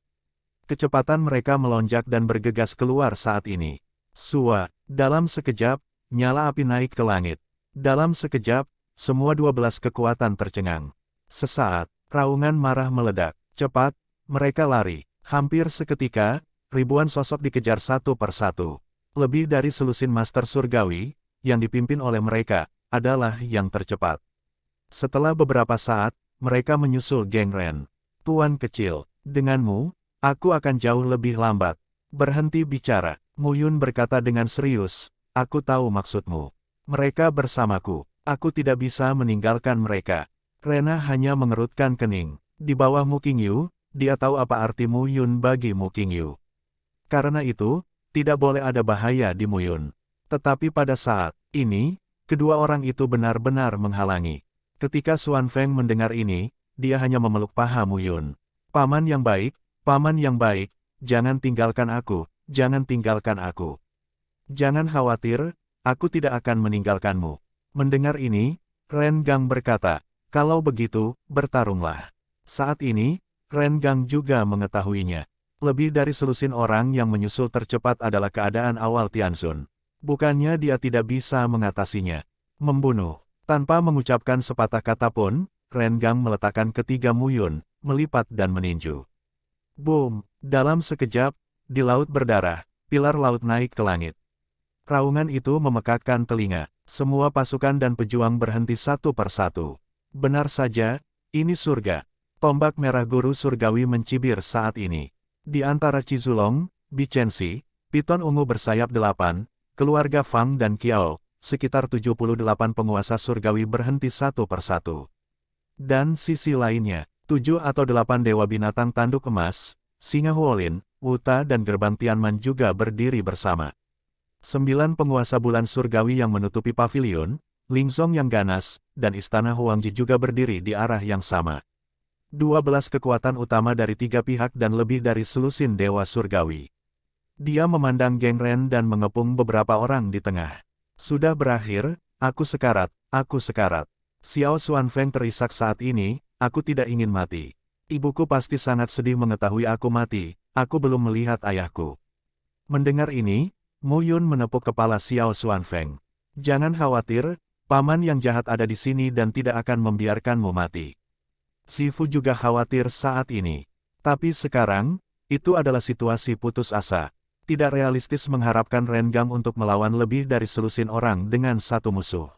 Kecepatan mereka melonjak dan bergegas keluar saat ini. Sua, dalam sekejap, nyala api naik ke langit. Dalam sekejap, semua 12 kekuatan tercengang. Sesaat, raungan marah meledak. Cepat, mereka lari. Hampir seketika, ribuan sosok dikejar satu persatu. Lebih dari selusin Master Surgawi, yang dipimpin oleh mereka, adalah yang tercepat. Setelah beberapa saat, mereka menyusul Geng Ren. Tuan kecil, denganmu, aku akan jauh lebih lambat. Berhenti bicara, Muyun berkata dengan serius, aku tahu maksudmu. Mereka bersamaku, aku tidak bisa meninggalkan mereka. Rena hanya mengerutkan kening. Di bawah Mu Qingyu, dia tahu apa arti Muyun bagi Mu Qingyu. Karena itu, tidak boleh ada bahaya di Muyun. Tetapi pada saat ini, kedua orang itu benar-benar menghalangi. Ketika Xuan Feng mendengar ini, dia hanya memeluk paha Muyun. Paman yang baik, jangan tinggalkan aku, jangan tinggalkan aku. Jangan khawatir, aku tidak akan meninggalkanmu. Mendengar ini, Rengang berkata, kalau begitu, bertarunglah. Saat ini, Rengang juga mengetahuinya. Lebih dari selusin orang yang menyusul tercepat adalah keadaan awal Tianzun. Bukannya dia tidak bisa mengatasinya. Membunuh. Tanpa mengucapkan sepatah kata pun, Rengang meletakkan ketiga Muyun, melipat dan meninju. Boom! Dalam sekejap, di laut berdarah, pilar laut naik ke langit. Raungan itu memekakkan telinga. Semua pasukan dan pejuang berhenti satu persatu. Benar saja, ini surga. Tombak merah guru surgawi mencibir saat ini. Di antara Chizulong, Bicensi, Piton ungu bersayap 8, keluarga Fang dan Kiao, sekitar 78 penguasa surgawi berhenti satu persatu. Dan sisi lainnya, 7 atau 8 dewa binatang tanduk emas, Singa Huolin, Wuta dan Gerbang Tianman juga berdiri bersama. 9 penguasa bulan surgawi yang menutupi pavilion, Lingzong yang ganas, dan Istana Huangji juga berdiri di arah yang sama. 12 kekuatan utama dari 3 pihak dan lebih dari selusin dewa surgawi. Dia memandang Geng Ren dan mengepung beberapa orang di tengah. Sudah berakhir, aku sekarat, aku sekarat. Xiao Xuanfeng terisak saat ini, aku tidak ingin mati. Ibuku pasti sangat sedih mengetahui aku mati, aku belum melihat ayahku. Mendengar ini, Mu Yun menepuk kepala Xiao Xuanfeng. Jangan khawatir, paman yang jahat ada di sini dan tidak akan membiarkanmu mati. Sifu juga khawatir saat ini. Tapi sekarang, itu adalah situasi putus asa. Tidak realistis mengharapkan Rengang untuk melawan lebih dari selusin orang dengan satu musuh.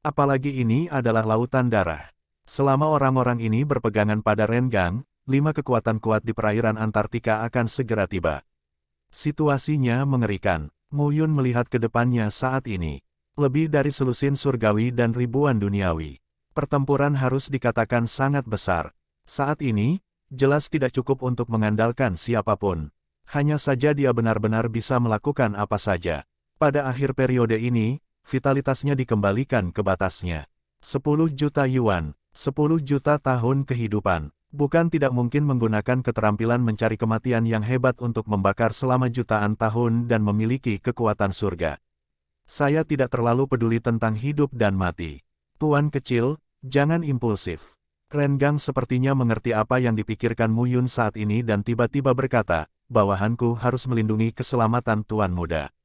Apalagi ini adalah lautan darah. Selama orang-orang ini berpegangan pada Rengang, 5 kekuatan kuat di perairan Antartika akan segera tiba. Situasinya mengerikan. Mu Yun melihat ke depannya saat ini. Lebih dari selusin surgawi dan ribuan duniawi. Pertempuran harus dikatakan sangat besar. Saat ini, jelas tidak cukup untuk mengandalkan siapapun. Hanya saja dia benar-benar bisa melakukan apa saja. Pada akhir periode ini, vitalitasnya dikembalikan ke batasnya. 10 juta yuan, 10 juta tahun kehidupan. Bukan tidak mungkin menggunakan keterampilan mencari kematian yang hebat untuk membakar selama jutaan tahun dan memiliki kekuatan surga. Saya tidak terlalu peduli tentang hidup dan mati. Tuan kecil, jangan impulsif. Rengang sepertinya mengerti apa yang dipikirkan Mu Yun saat ini dan tiba-tiba berkata, bawahanku harus melindungi keselamatan Tuan Muda.